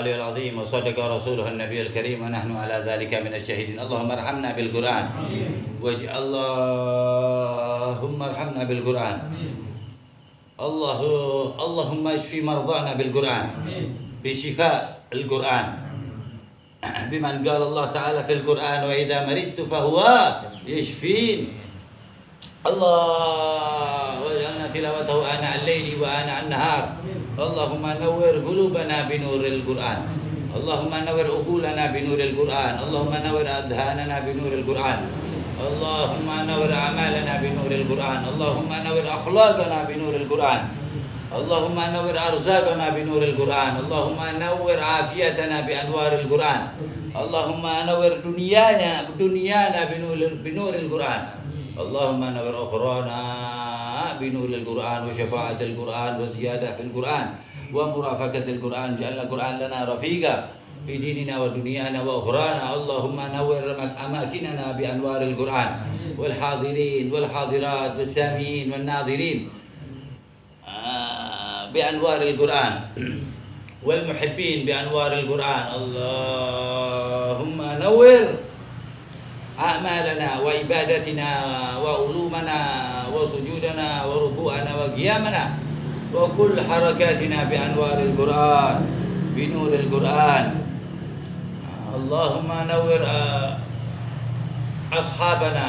العلي العظيم وصدق رسوله النبي الكريم ونحن على ذلك من الشاهدين. اللهم ارحمنا بالقرآن اللهم ارحمنا بالقرآن. اللهم اشف مرضانا بالقرآن بشفاء القرآن، بمن قال الله تعالى في القرآن وإذا مرضت فهو يشفين. الله واجعلنا تلاوته آناء الليل وآناء النهار. اللهم نور قلوبنا بنور القرآن، اللهم نور عقولنا بنور القرآن، اللهم نور أذهاننا بنور القرآن، اللهم نور أعمالنا بنور القرآن، اللهم نور أخلاقنا بنور القرآن، اللهم نور أرزاقنا بنور القرآن، اللهم نور عافيتنا بأنوار القرآن، اللهم نور دنيانا بنور القرآن، اللهم نور أخرانا بنور القرآن وشفاعة القرآن وزيادة في القرآن ومرافقة القرآن. جعلنا القرآن لنا رفيقا في ديننا ودنيانا وأخرانا. اللهم نور أماكننا بأنوار القرآن، والحاضرين والحاضرات والسامعين والناظرين بأنوار القرآن، والمحبين بأنوار القرآن. اللهم نور أعمالنا وعبادتنا وعلومنا وسجودنا وركوعنا وقيامنا وكل حركاتنا بأنوار القرآن بنور القرآن. اللهم نور أصحابنا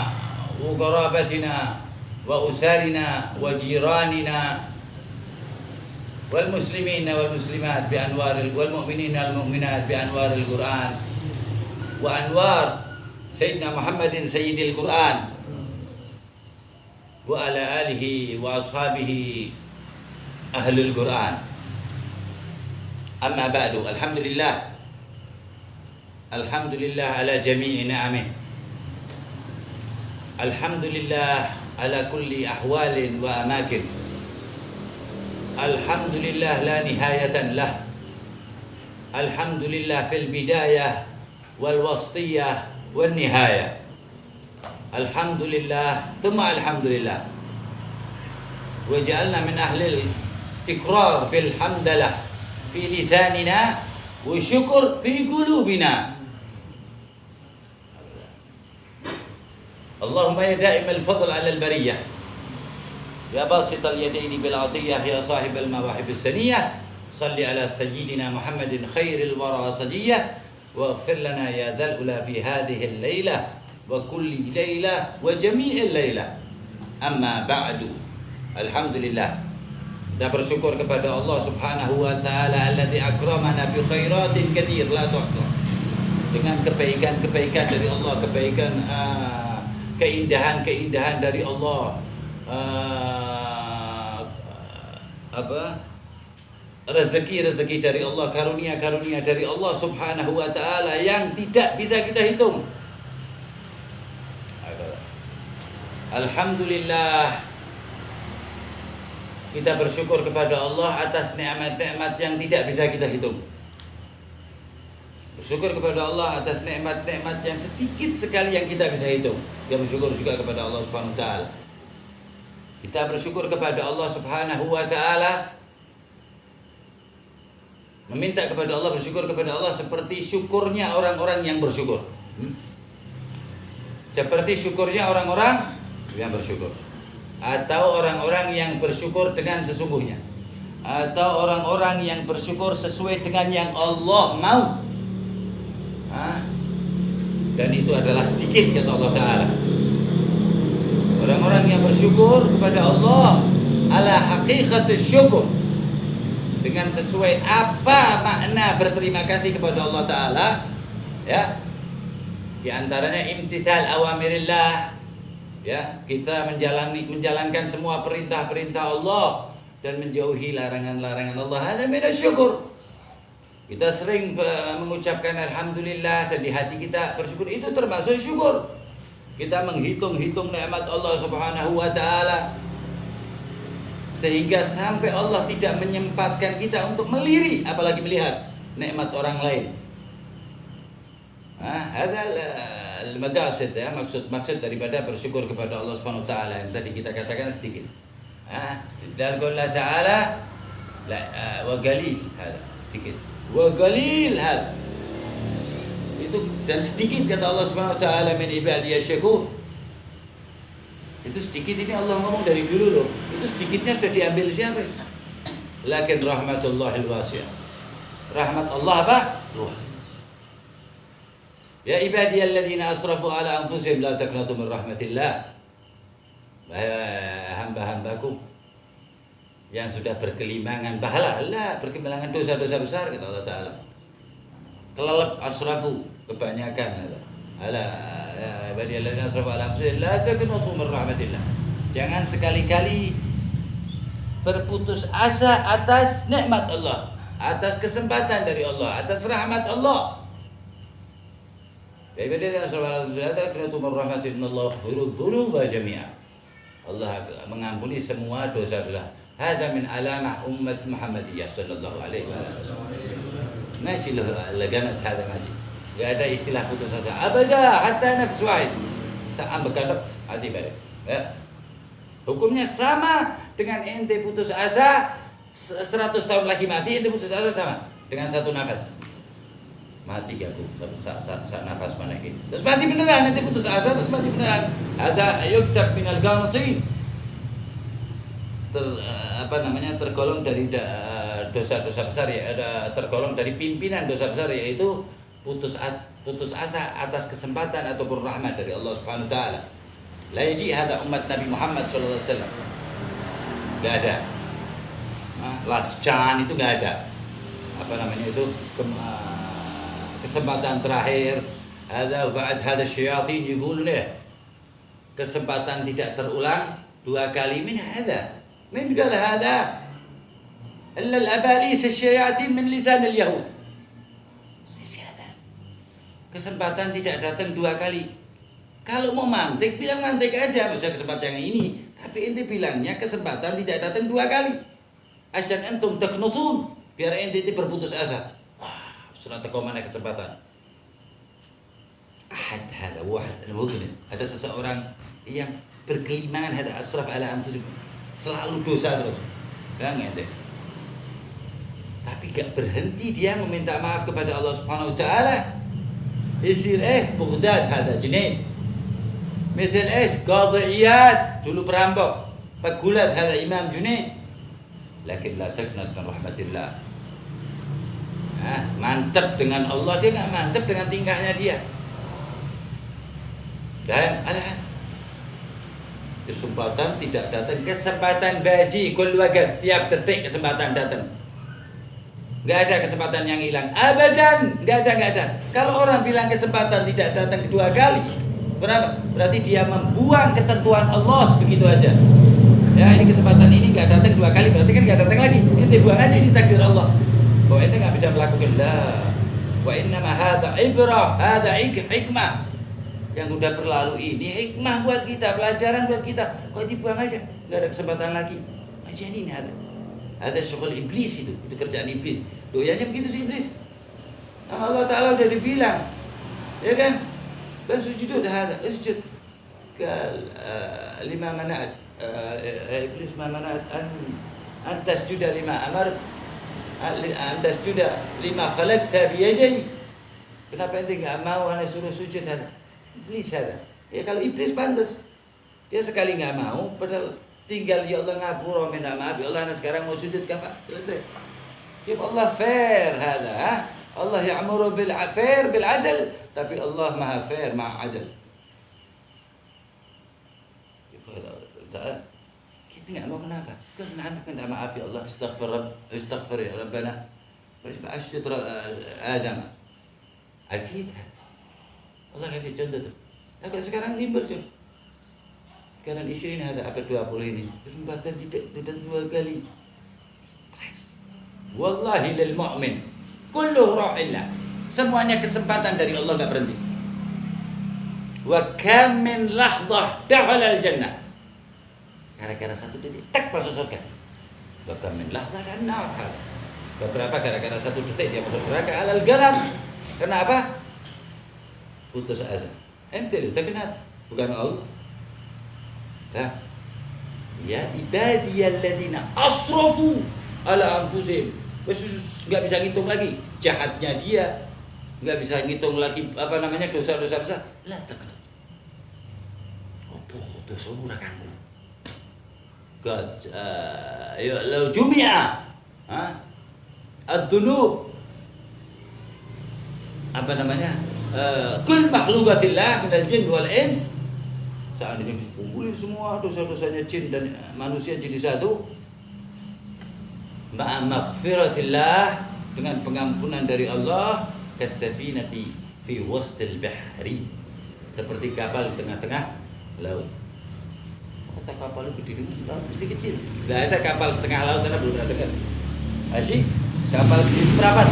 وقرابتنا وأسرنا وجيراننا والمسلمين والمسلمات بأنوار والمؤمنين والمؤمنات بأنوار القرآن وأنوار سيدنا محمد سيد القرآن وعلى آله وأصحابه أهل القرآن. أما بعد، الحمد لله على جميع نعمه، الحمد لله على كل أحوال وأماكن، الحمد لله لا نهاية له، الحمد لله في البداية والوسطية والنهاية، الحمد لله ثم الحمد لله. وجعلنا من أهل التكرار بالحمد له في لساننا وشكر في قلوبنا. اللهم يا دائم الفضل على البرية، يا باسط اليدين بالعطية، يا صاحب المواهب السنية، صل على سيدنا محمد خير الورى صجية، واغفر لنا يا ذا الأولى في هذه الليلة وكل ليلة وجميع الليلة. أما بعد، alhamdulillah, kita bersyukur kepada Allah Subhanahu wa taala alladzi akramana bi khairatin katsir la tuhsa, dengan kebaikan-kebaikan dari Allah, keindahan-keindahan dari Allah, rezeki-rezeki dari Allah, karunia-karunia dari Allah Subhanahu wa taala yang tidak bisa kita hitung. Alhamdulillah, kita bersyukur kepada Allah atas nikmat-nikmat yang tidak bisa kita hitung. Bersyukur kepada Allah atas nikmat-nikmat yang sedikit sekali yang kita bisa hitung. Kita bersyukur juga kepada Allah Subhanahu wa taala. Kita bersyukur kepada Allah Subhanahu wa taala, meminta kepada Allah, bersyukur kepada Allah seperti syukurnya orang-orang yang bersyukur. Seperti syukurnya orang-orang yang bersyukur, atau orang-orang yang bersyukur dengan sesungguhnya, atau orang-orang yang bersyukur sesuai dengan yang Allah mau. Dan itu adalah sedikit, kata Allah Ta'ala. Orang-orang yang bersyukur kepada Allah ala haqiqatus syukur, dengan sesuai apa makna berterima kasih kepada Allah Ta'ala, ya. Di antaranya imtithal awamirillah, ya, kita menjalankan semua perintah-perintah Allah dan menjauhi larangan-larangan Allah. Hada minasyukur. Kita sering mengucapkan alhamdulillah dan di hati kita bersyukur, itu termasuk syukur. Kita menghitung-hitung nikmat Allah Subhanahu wa taala sehingga sampai Allah tidak menyempatkan kita untuk meliri apalagi melihat nikmat orang lain. Hada al-maqasid, ya, maksud daripada bersyukur kepada Allah Subhanahu wa taala yang tadi kita katakan sedikit. Dan Allah Ta'ala wa qalil, hada sedikit. Wa qalil had. Itu dan sedikit kata Allah Subhanahu wa taala min ibadiyas syakur. Itu sedikit ini Allah ngomong dari dulu loh. Itu sedikitnya sudah diambil siapa? Lakin rahmatullahil wasi'ah. Rahmat Allah apa? Luas. Ya ibadiyalladzina asrafu ala anfusihim la taqnatu min rahmatillah. Hamba-hambaku yang sudah berkelimangan pahala, berkelimangan dosa-dosa besar kata Allah Ta'ala. Kelelep asrafu kebanyakan. Ala ya ibadiyalladzina asrafu ala anfusihim la taqnatu min rahmatillah. Jangan sekali-kali berputus asa atas nikmat Allah, atas kesempatan dari Allah, atas rahmat Allah. Ya ibadiyalladzina asrafu ala anfusihim la taqnatu min rahmatillah. Allah yaghfiru dzunuba jami'a. Allah mengampuni semua dosa-dosa. Hada min alamah ummat Muhammadiyah sallallahu alaihi wasallam. Masih laganat hada masih. Enggak ada istilah putus asa. Abada hatta nafs wahid. Tak ambekan hati balik. Ya. Hukumnya sama dengan ente putus asa 100 tahun lagi mati, ente putus asa sama dengan satu nafas. Mati aku saat nafas mana ini. Terus mati beneran, nanti putus asa terus mati beneran. Ada yuktab minal qanitin. Tergolong dari dosa-dosa besar ya, ada tergolong dari pimpinan dosa besar yaitu putus asa atas kesempatan ataupun rahmat dari Allah Subhanahu wa taala. La yaji hada umat Nabi Muhammad sallallahu alaihi wasallam. Enggak ada. Last chance itu enggak ada. Kesempatan terakhir hada syayatin yaqulun kesempatan tidak terulang dua kali min qala hada illa al-abalis asyayatin min lisan al-yahud. Kesempatan tidak datang dua kali. Kalau mau mantik bilang mantik aja, maksudnya kesempatan yang ini, tapi ente bilangnya kesempatan tidak datang dua kali. Asyan antum taknutun, biar ente berputus asa. Sudah teko mana kesempatan. Ada seseorang yang berkelimangan hada asraf ala anfusihim, selalu dosa terus. Ente. Tapi gak berhenti dia meminta maaf kepada Allah Subhanahu wa taala. Isir Baghdad hada Junaid. Misal Qadhi Iyad dulu perampok. Pagulat hada Imam Junaid. Lakin la taqnat min rahmatillah. Mantap dengan Allah, dia nggak mantap dengan tingkahnya dia. Dan kesempatan tidak datang, kesempatan baji kul waqt, tiap detik kesempatan datang. Nggak ada kesempatan yang hilang, abadan, nggak ada. Kalau orang bilang kesempatan tidak datang kedua kali, berapa? Berarti dia membuang ketentuan Allah begitu aja. Ya ini kesempatan ini nggak datang dua kali, berarti kan nggak datang lagi. Ini buang aja, ini takdir Allah. Bahwa ente nggak bisa melakukan la wa innama hadza ibrah hadza hikmah yang udah berlalu ini hikmah buat kita, pelajaran buat kita. Kok dibuang aja, nggak ada kesempatan lagi. Aja ini ada syukur iblis, itu kerjaan iblis. Doyanya begitu sih iblis. Nama Allah Taala udah dibilang, ya kan? Dan sujud ada sujud lima manat iblis ma manat an tasjuda lima amar anda sudah 5 khalaqta biyadai. Kenapa ente enggak mau ana suruh sujud hada? Iblis hada. Ya kalau iblis pantas. Dia sekali enggak mau padahal tinggal ya Allah ngapura minta maaf ya Allah ana sekarang mau sujud kafa. Selesai. Kif Allah fair hada? Allah ya'muru bil fair bil adl, tapi Allah maha fair maha adl. Kita nggak mau kenapa? Kenapa minta maaf ya Allah, istighfar ya Rabbana. Asyid Adam. Akid. Allah kasih contoh tuh. Nah, kalau sekarang limbur cuy. Sekarang isirin ada apa 20 ini. Kesempatan tidak dua kali. Wallahi lil mu'min kulluhu rahillah. Semuanya kesempatan dari Allah enggak berhenti. Wa kam min lahdah dakhala al jannah. Gara-gara satu detik tak masuk surga. Wa kam min lahdah dan nar. Beberapa gara-gara satu detik dia masuk neraka alal garam. Kenapa? Putus asa. Ente lu terkenal bukan Allah. Ya ibadiyalladzina asrafu ala anfusihim nggak bisa ngitung lagi jahatnya dia, nggak bisa ngitung lagi dosa-dosa besar. Lah teman, opo dosa ora kanggo. God, lau jumia, ad-dunub, kul makhlukatillah minal jin wal ins. Seandainya dikumpulin semua dosa-dosanya jin dan manusia jadi satu, ma'a maghfiratillah, dengan pengampunan dari Allah, kasafinati fi wastil bahri, seperti kapal di tengah-tengah laut. Kata kapal itu gede dengan mesti kecil. Nggak ada kapal setengah laut, karena belum pernah dengar. Asyik kapal di seperapat.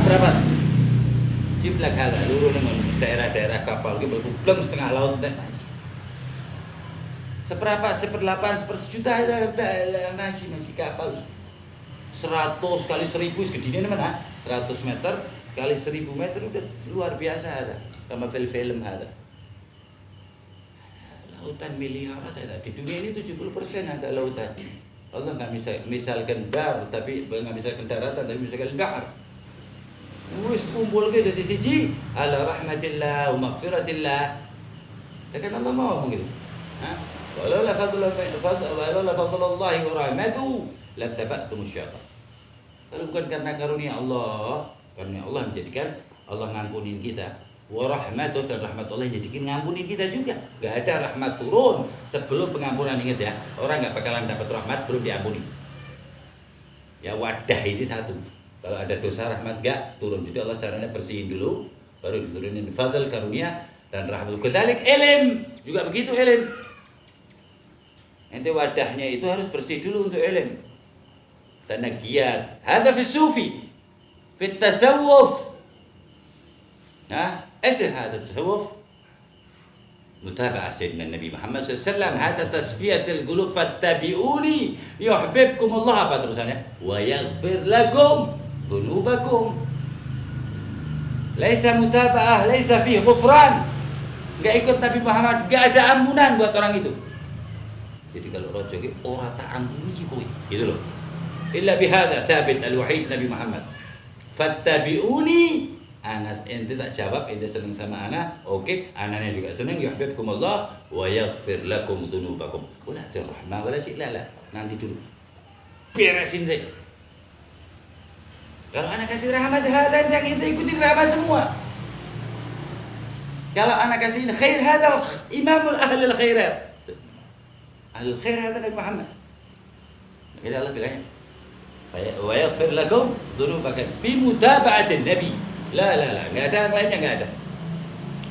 Ciplak hal luru dengan daerah-daerah kapal itu belum setengah laut. Seperapat, seperdelapan, sepersejuta masih kapal 100 kali 1000 segede mana? 100 meter kali 1000 meter udah luar biasa ada. Sama film ada. Lautan miliaran ada. Di dunia ini 70% ada lautan. Allah nggak bisa misalkan dar, tapi nggak misalkan daratan, tapi misalkan bahar. Wis kumpul ke dari siji ala rahmatillah wa maghfiratillah. Ya kan Allah mau begitu. Walau la fadlullahi wa rahmatuhu lattaba'tum syaitan. Kalau bukan karena karunia Allah menjadikan Allah ngampunin kita, wa rahmatuh, dan rahmat Allah jadikan ngampunin kita juga. Gak ada rahmat turun sebelum pengampunan. Ingat ya, orang gak bakalan dapat rahmat sebelum diampuni. Ya wadah ini satu. Kalau ada dosa rahmat gak turun. Jadi Allah caranya bersihin dulu, baru diturunin fadl, karunia dan rahmat. Kedalik ilm juga begitu, ilm. Nanti wadahnya itu harus bersih dulu untuk ilm. Tanagiyat. Hada fi sufi, fi tasawuf. ايش هذا التصوف؟ متابعة سيدنا النبي محمد صلى الله عليه وسلم. هذا تصفية القلوب فاتبعوني يحببكم الله. Apa terusannya? ويغفر لكم ذنوبكم. ليس متابعة, ليس فيه غفران. Enggak ikut Nabi Muhammad, enggak ada ampunan buat orang itu. Jadi kalau rojo iki ora tak ampuni kowe, gitu loh. Illa bihadza thabit al-wahid Nabi Muhammad. Fattabi'uni. Anas ente tak jawab, ente seneng sama ana, oke, anaknya juga seneng, yuhibbukumullah wa yaghfir lakum dzunubakum. Wala rahmah wala syai', la, nanti dulu. Beresin saya. Kalau anak kasih rahmat hadan, yang ente ikutin rahmat semua. Kalau anak kasih khair hadal imamul ahlul khairat. Ahlul khair hadal Nabi Muhammad. Jadi Allah bilangnya, wa yaghfir lakum dzunubakum bi mutaba'atin nabi. La, nggak ada yang lainnya, nggak ada.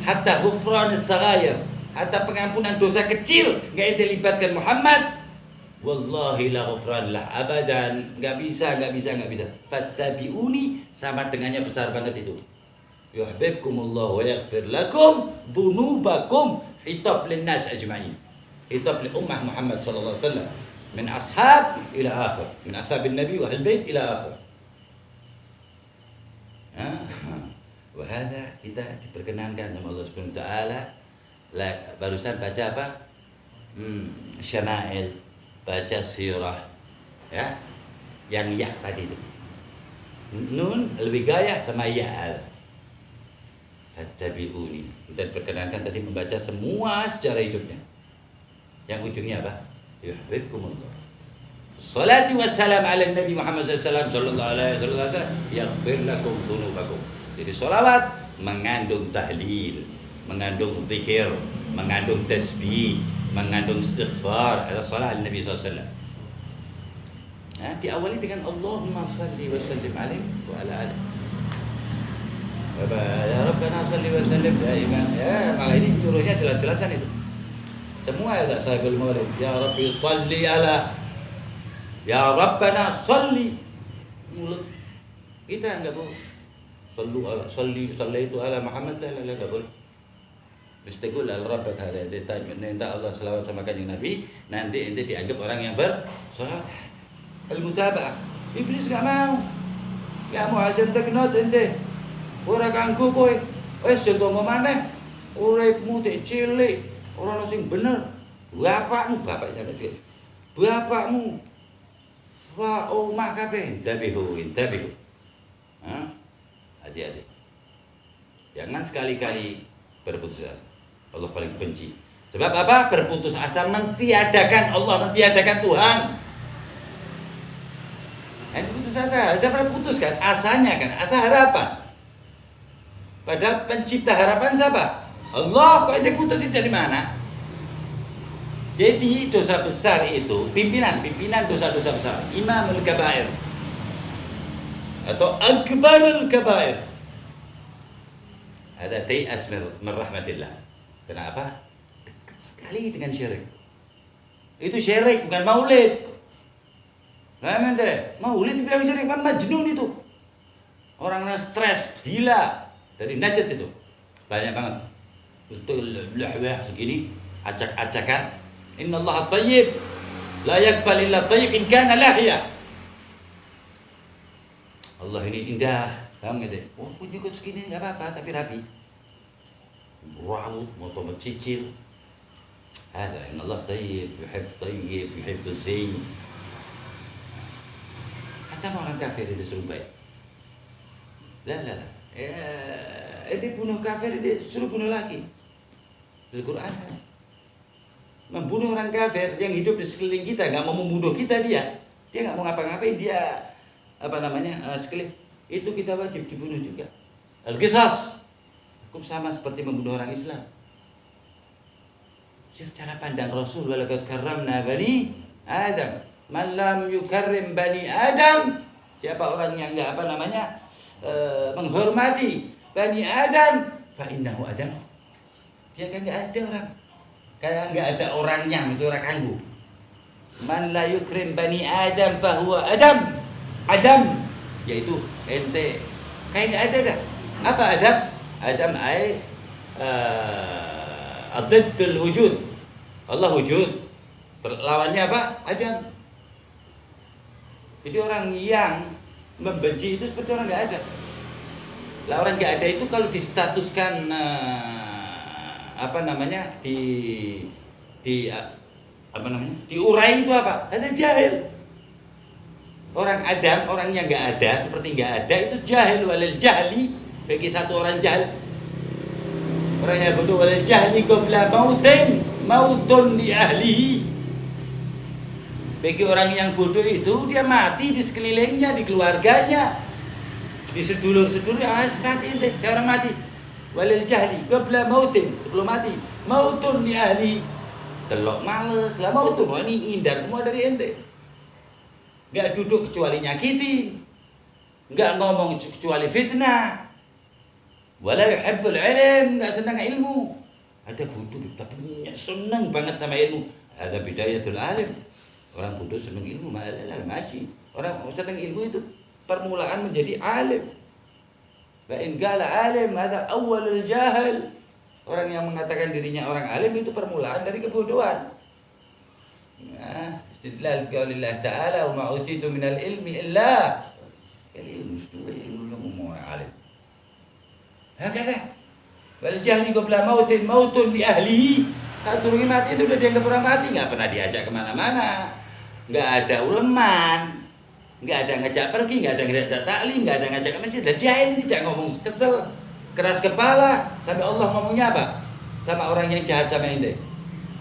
Hatta ghufran as-saghair, hatta pengampunan dosa kecil nggak ente libatkan Muhammad. Wallahi la ghufran lah abadan, nggak bisa. Fattabi'uni sama dengannya besar banget itu. Yuhibbukumullah wa yaghfir lakum dzunubakum. Hitab linnas ajma'in. Hitab li ummah Muhammad sallallahu alaihi wasallam. Min ashab ila akhir, min ashabin nabi wa ahlul bait ila akhir. Wahada kita diperkenankan sama Allah Subhanahu wa taala. Barusan baca apa? Syama'il, baca sirah. Ya. Yang ya tadi itu. Nun lebih gaya sama ya. Fattabi'uni. Kita diperkenankan tadi membaca semua sejarah hidupnya. Yang ujungnya apa? Yuhibbukumullah. Salatu wassalam ala Nabi Muhammad sallallahu alaihi wasallam yaghfir lakum dzunubakum. Jadi salawat mengandung tahlil, mengandung zikir, mengandung tasbih, mengandung istighfar. Ada salat Nabi sallallahu alaihi wasallam. Diawali dengan Allahumma salli wa sallim alaihi wa ala alihi. Ya Rabbana salli wa sallim daiman. Ya, malah ini turunnya jelas-jelasan itu. Semua ya sahibul maulid. Ya Rabbi salli ala, ya Rabbana salli. Mulut kita enggak boleh. Salli itu ala Muhammad, la enggak boleh. Terus tegul al Rabbak hada, minta Allah selawat sama kanjeng Nabi, nanti ente dianggap orang yang bersolawat. Al-mutaba'ah. Iblis enggak mau. Ya mau hasil teknot ente. Ora kanggo kowe. Wis contoh maneh. Uripmu tek cilik, ora ono sing bener. Bapakmu, bapak sampe cilik. Bapakmu wa omah kabeh, intabihu. Hati-hati. Jangan sekali-kali berputus asa. Allah paling benci. Sebab apa? Berputus asa mentiadakan Allah, mentiadakan Tuhan. Putus asa, udah pernah putus kan? Asanya kan, asa harapan. Padahal pencipta harapan siapa? Allah. Kok ente putus itu dari mana? Jadi dosa besar itu pimpinan dosa-dosa besar, imamul kabair atau akbarul kabair. Ada tai'as min rahmatillah. Kenapa? Dekat sekali dengan syirik. Itu syirik bukan maulid. Paham ente? Maulid dibilang syirik, kan majnun itu. Orangnya stres, gila. Dari Najd itu. Banyak banget. Betul lahwah segini, acak-acakan. Innallaha thayyib, la yaqbal illa thayyib in kana lahya. Allah ini indah, paham gitu? Oh, juga segini enggak apa-apa, tapi rapi. Rambut, motor mencicil. Ada innallaha thayyib, yuhibbu zain. Kata orang kafir itu suruh baik. La. Dia bunuh kafir, dia suruh bunuh lagi. Al-Quran membunuh orang kafir yang hidup di sekeliling kita, nggak mau membunuh kita dia nggak mau ngapa-ngapain dia sekeliling itu kita wajib dibunuh juga. Al-Qisas, hukum sama seperti membunuh orang Islam. Cara pandang Rasul, walaqad karramna bani Adam. Man lam yukarrim bani Adam, siapa orang yang enggak menghormati bani Adam, fa innahu Adam. Dia kan enggak ada orang. Kayak enggak ada orangnya, itu orang kanggu. Man la yukrim bani Adam fa huwa Adam. Adam yaitu ente. Kayak enggak ada dah. Apa Adam? Adam ai ad-diddul wujud. Allah wujud. Lawannya apa? Adam. Jadi orang yang membenci itu seperti orang nggak ada. Lah orang nggak ada itu kalau distatuskan diurai itu apa? Ada jahil. Orang Adam, orang yang nggak ada seperti nggak ada itu jahil walil jahli. Bagi satu orang jahil, orang yang bodoh walil jahli qabla mautun li ahlihi. Bagi orang yang bodoh itu dia mati di sekelilingnya, di keluarganya, di sedulur-sedulurnya, mati ente, orang mati. Walil jahli qabla mautin, sebelum mati. Mautun li ahli. Telok males, lah mautun, ini ngindar semua dari ente. Enggak duduk kecuali nyakiti. Enggak ngomong kecuali fitnah. Wala yuhibbul ilm, enggak senang ilmu. Ada bodoh tapi senang banget sama ilmu. Ada bidayatul alim. Orang bodoh senang ilmu, masih. Orang senang ilmu itu permulaan menjadi alim. Wa in qala alim, hadza awwalul jahil. Orang yang mengatakan dirinya orang alim itu permulaan dari kebodohan. Nah, istidlal qaulillah ta'ala wa ma utitu minal ilmi illa ilmu ilmu orang alim. Hakada. Wal jahli qabla mautun li ahlihi. Tak turungi mati itu udah dianggap orang mati, enggak pernah diajak kemana mana. Nggak ada uleman, nggak ada ngajak pergi, nggak ada ngajak taklim, nggak ada ngajak ke masjid. Dan jahil ini jangan ngomong kesel, keras kepala. Sampai Allah ngomongnya apa? Sama orang yang jahat sama ente.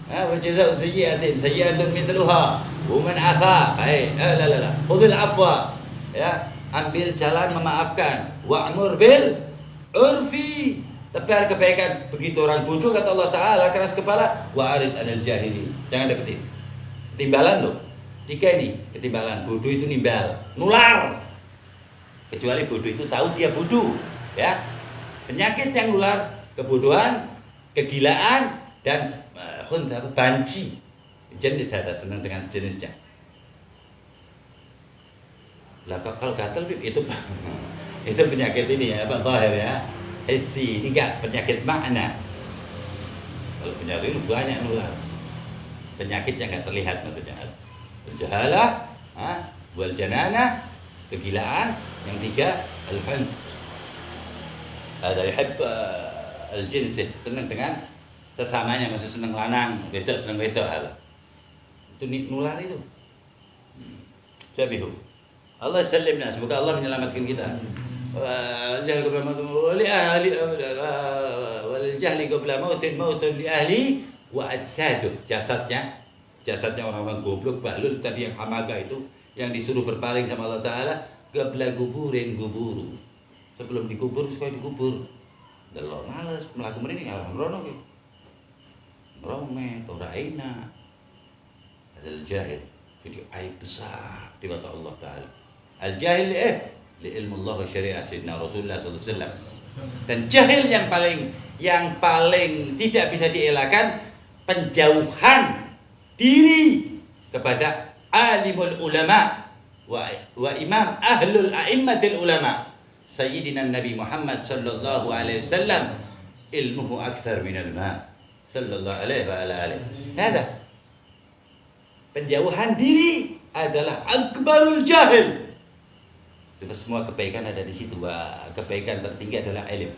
Wa jazaa'u sayyi'atin mithluha wa man 'afa. La. Khudhil 'afwa. Ya, ambil jalan memaafkan. Wa'mur bil 'urfi. Tebar kebaikan. Begitu orang bodoh kata Allah Ta'ala keras kepala, wa'arid 'anil jahili. Jangan deketin. Timbalan loh. 3 ini ketimbalan. Bodoh itu nimbal, nular. Kecuali bodoh itu tahu dia bodoh, ya. Penyakit yang nular, kebodohan, kegilaan, dan banci. Jenis saya senang dengan sejenisnya. Lah kalau gatal itu itu penyakit ini ya, Pak Zahir ya. Hissi, ini enggak penyakit makna. Kalau penyakit itu banyak nular. Penyakit yang enggak terlihat maksudnya. Jahalah, wal janana, kegilaan. Yang 3 al-hanf. Ada yuhib al-jinsih, senang dengan sesamanya, masih senang lanang, wedok senang wedok. Itu nular itu. Jabihu. Allah salimna, semoga Allah menyelamatkan kita. الجهل قبل موت ولأهلي والجهل قبل موت لأهلي وأجساده jasadnya orang-orang goblok bahlul tadi yang hamaga itu yang disuruh berpaling sama Allah Ta'ala qabla guburin guburu sebelum dikubur supaya dikubur delok males melakukan ini orang rono ki romet ora enak al jahil jadi aib besar di mata Allah Ta'ala al jahil li ilmu Allah wa syariat Sayyidina Rasulullah SAW dan jahil yang paling tidak bisa dielakkan penjauhan diri kepada alimul ulama wa imam ahlul a'immatil ulama Sayyidina Nabi Muhammad sallallahu alaihi wasallam ilmuhu akthar minal ma sallallahu alaihi wa ala alihi. Ada penjauhan diri adalah akbarul jahil. Itu semua kebaikan ada di situ. Kebaikan tertinggi adalah ilmu.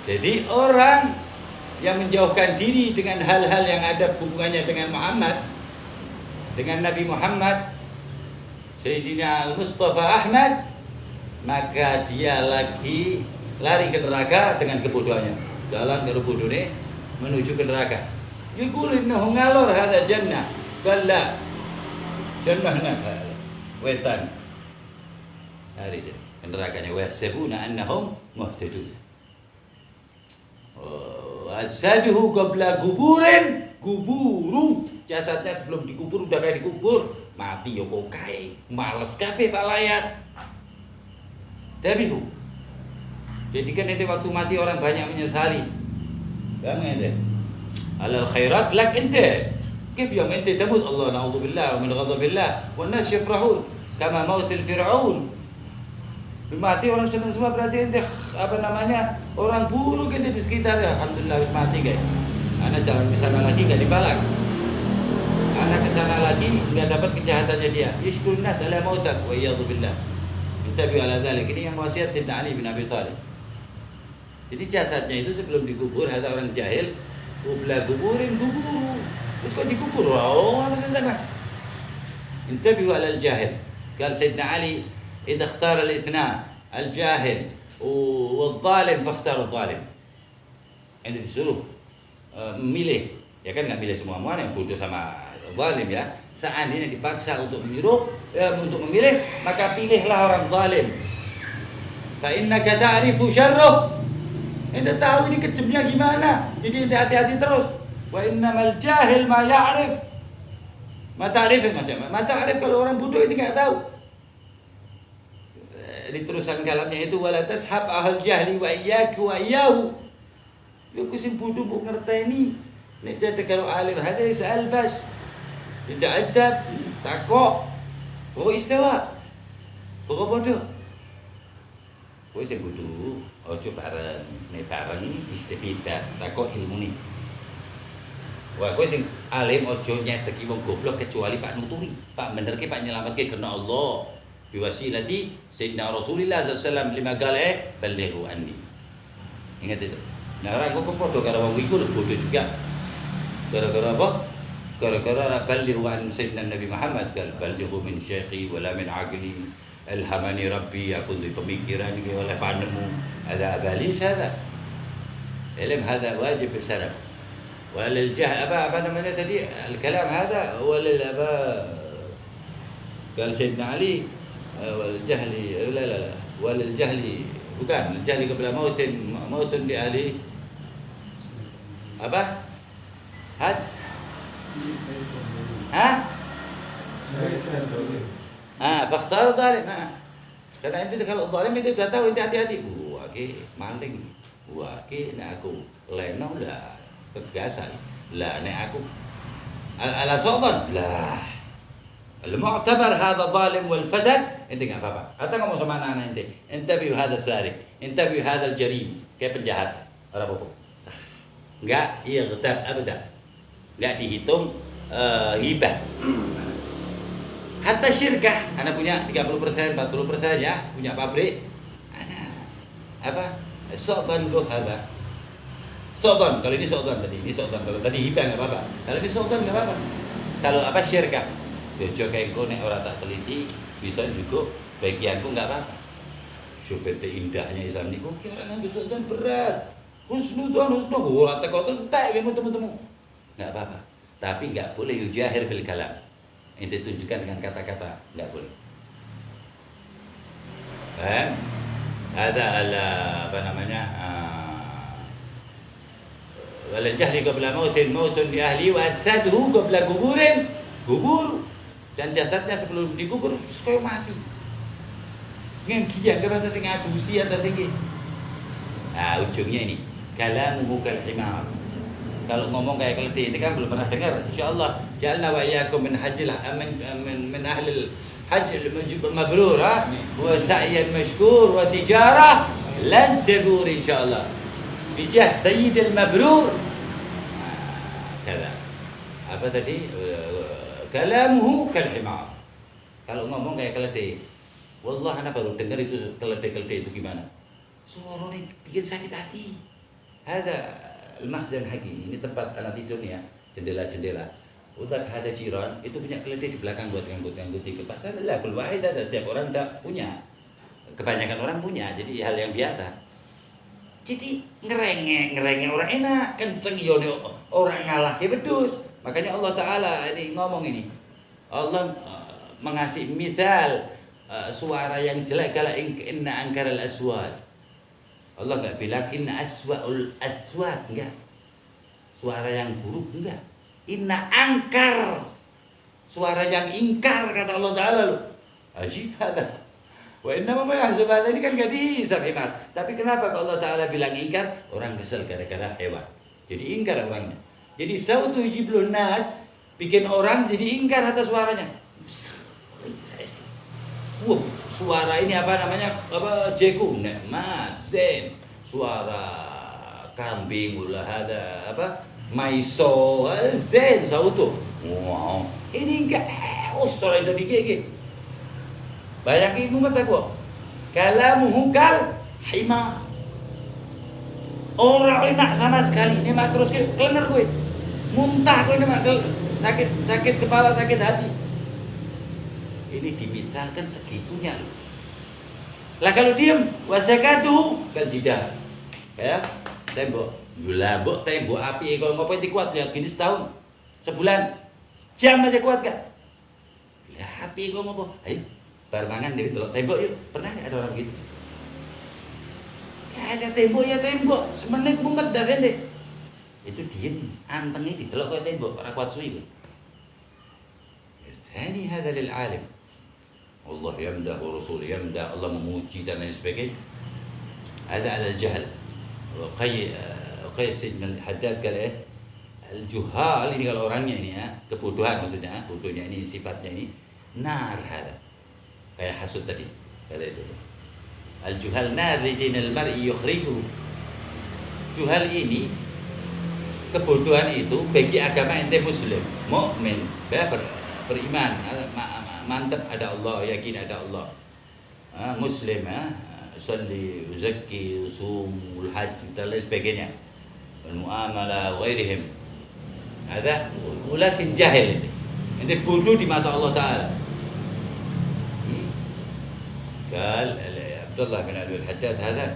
Jadi orang yang menjauhkan diri dengan hal-hal yang ada hubungannya dengan Muhammad, dengan Nabi Muhammad Sayyidina Al-Mustafa Ahmad, maka dia lagi lari ke neraka dengan kebodohannya. Jalan ke bodohnya menuju ke neraka. Yaqulu innahu ngalor hadza jannah. Kalla. Jannahna wetan. Hari dia ke nerakanya wa sabuna annahum muhtadun. Ajsaduhu qabla guburin guburu. Jasadnya sebelum dikubur udah kayak dikubur. Mati yo kok kae. Males kabeh Pak Layat. Tapi jadi kan ente waktu mati orang banyak menyesali. Kan ente. Alal khairat lak ente. Kif yom ente tamut Allah na'udzubillah min ghadabillah wan nas yafrahun kama mautil fir'aun. Mati orang senang semua berarti ente orang buruk ente di sekitar ya. Alhamdulillah wis mati guys. Anak jalan ke sana lagi enggak dibalak. Anak ke sana lagi enggak dapat kejahatannya dia. Yashkurun nas ala mautak wa iyadzubillah. Intabi ala dzalik. Ini yang wasiat Sayyidina Ali bin Abi Thalib. Jadi jasadnya itu sebelum dikubur ada orang jahil, ubla guburin guburu. Terus kok dikubur? Oh, anak ke sana. Intabi ala al-jahil. Qala Sayyidina Ali إذا اختار الاثنان الجاهل والظالم فاختار الظالم. Ente disuruh memilih, ya kan nggak milih semua yang bodoh sama zalim ya. Seandainya dipaksa untuk memilih, maka pilihlah orang zalim. Fa innaka ta'rifu syarruh. Ente tahu ini kejamnya gimana. Jadi ente hati-hati terus. Wa innamal jahil ma ya'rif. Ma ta'rif maksudnya. Ma ta'rif kalau orang bodoh itu nggak tahu. Di terusan kalamnya itu wala tashab ahal jahli wa iyyaku wa iyyahu. Yo kusim bodoh mbok ngerteni. Nek jade karo alim hada sa'al bas. Dijadab takok. Kok istiwa. Kok bodoh. Kowe sing bodoh ojo bareng. Nek bareng istifitas takok ilmu ni. Wah kowe sing alim ojo nyeteki wong goblok kecuali Pak nuturi. Pak benerke Pak nyelametke karena Allah. Biwasilati Sayyidina Rasulullah SAW lima kali balighu anni. Ingat itu. Nah orang kok bodoh karo wong iku bodoh juga. Gara-gara apa? Gara-gara balighu an Sayyidina Nabi Muhammad qal balighu min syekhi wala min aqli alhamani rabbi aku di pemikiran ki oleh panemu ada balis ada. Ilm hada wajib bersaraf. Walil apa namanya tadi al-kalam hada walil apa قال سيدنا علي والجهل لا والجهل bukan الجهل قبل موت لأهله apa faktar zalim karena itu kalau zalim itu sudah tahu itu hati-hati ke maling ke nek aku leno lah kegasan lah nek aku ala sodan lah المعتبر هذا ظالم والفسد انت enggak apa-apa atau ngomong sama anak-anak ente hada sari ente hada الجريم kayak penjahat ora apa-apa sah enggak ightab abada enggak dihitung hibah hatta syirkah anak punya 30% 40% ya punya pabrik anak apa sodan go hada sodan kalau ini sodan tadi ini sodan kalau tadi hibah enggak apa-apa kalau ini sodan enggak apa-apa kalau apa syirkah Jojo kayak engko nek ora tak teliti bisa juga bagianku enggak apa-apa. Syufete indahnya Islam niku kira nganggo sultan berat. Husnudon ora teko terus entek temu-temu. Enggak apa-apa. Tapi enggak boleh yujahir bil kalam. Itu tunjukkan dengan kata-kata, enggak boleh. Ada apa namanya? Wal jahli qabla mautin mautun li ahli wa asaduhu qabla kuburin kubur, dan jasadnya sebelum dikubur kaya mati. Ngegiyak ke bahasa sing adusi atas iki. Nah, ujungnya ini kalamuhu kal himar. Kalau ngomong kayak keledai ini kan belum pernah dengar. Insyaallah ja'alna wa iyyakum min hajjil min ahli hajj mabrur wa sa'yan mashkur wa tijarah lan tabur insyaallah. Bijah sayyidil mabrur. Kada. Apa tadi? Kalamuhu kal himar. Kalau ngomong kayak keledai. Wallah ana baru dengar itu keledai itu gimana. Suaranya bikin sakit hati. Ada al-mahzan haqi, ini tempat anak tidurnya, jendela-jendela. Udah ada jiran, itu punya keledai di belakang buat ngangkut di pasar. Lah, wahid ada setiap orang tak punya. Kebanyakan orang punya, jadi hal yang biasa. Jadi ngerenge orang enak, kenceng yo orang ngalah ke bedus. Makanya Allah Taala ini ngomong ini. Allah mengasih misal suara yang jelek kala inna angkaral aswat. Allah enggak bilang inna aswaul aswat, enggak. Suara yang buruk, enggak. Inna angkar. Suara yang ingkar kata Allah Taala loh. Ajib ada. Wa inna ma yahsabana ini kan enggak dihisab iman. Tapi kenapa kalau Allah Taala bilang ingkar? Orang kesel gara-gara hewan. Jadi ingkar orangnya. Jadi sautu jiblun nas bikin orang jadi ingkar atas suaranya. Suara ini apa namanya? Apa jeku? Nikmat, zen. Suara kambing ulah ada apa? Maiso, zen sautu. Wow. Ini enggak suara sedikit. Bayangin mumet aku. Kalamuhu kal himar. Orang enak sama sekali. Ini mak terus kelenger gue. Muntah gue ini mak sakit kepala, sakit hati. Ini dimisalkan segitunya loh. Lah kalau diam, wasakatu kan jidar. Ya, tembok. Gula mbok tembok api kalau ngopo itu kuat ya gini setahun. Sebulan. Jam aja kuat gak? Lah api kok ngopo? Ayo, bar mangan dewe delok tembok yuk. Pernah enggak ada orang gitu? Ya ada tembok ya tembok. Semenit mumet dah sende. Itu diem, antengnya didelok kaya tembok, ora kuat suwi. Ini hada lil alim. Allah yamdah wa rasul yamdah, Allah memuji dan lain sebagainya. Ada al-jahl. Qais bin Haddad kata al-juhal ini kalau orangnya ini ya, kebodohan maksudnya, bodohnya ini sifatnya ini nar hada. Kayak hasud tadi kata itu. Al-juhal nar lidinal mar'i yukhrijuhu. Juhal ini kebodohan itu bagi agama ente muslim, mukmin, beriman, mantap ada Allah, yakin ada Allah, muslim, salli, uzakki, usum, ulhaj, dan lain sebagainya, muamalah, ghairihim. Ada, ulakin jahil ini bodoh di mata Allah Taala. Kal Abdullah bin Abi al-Haddad hada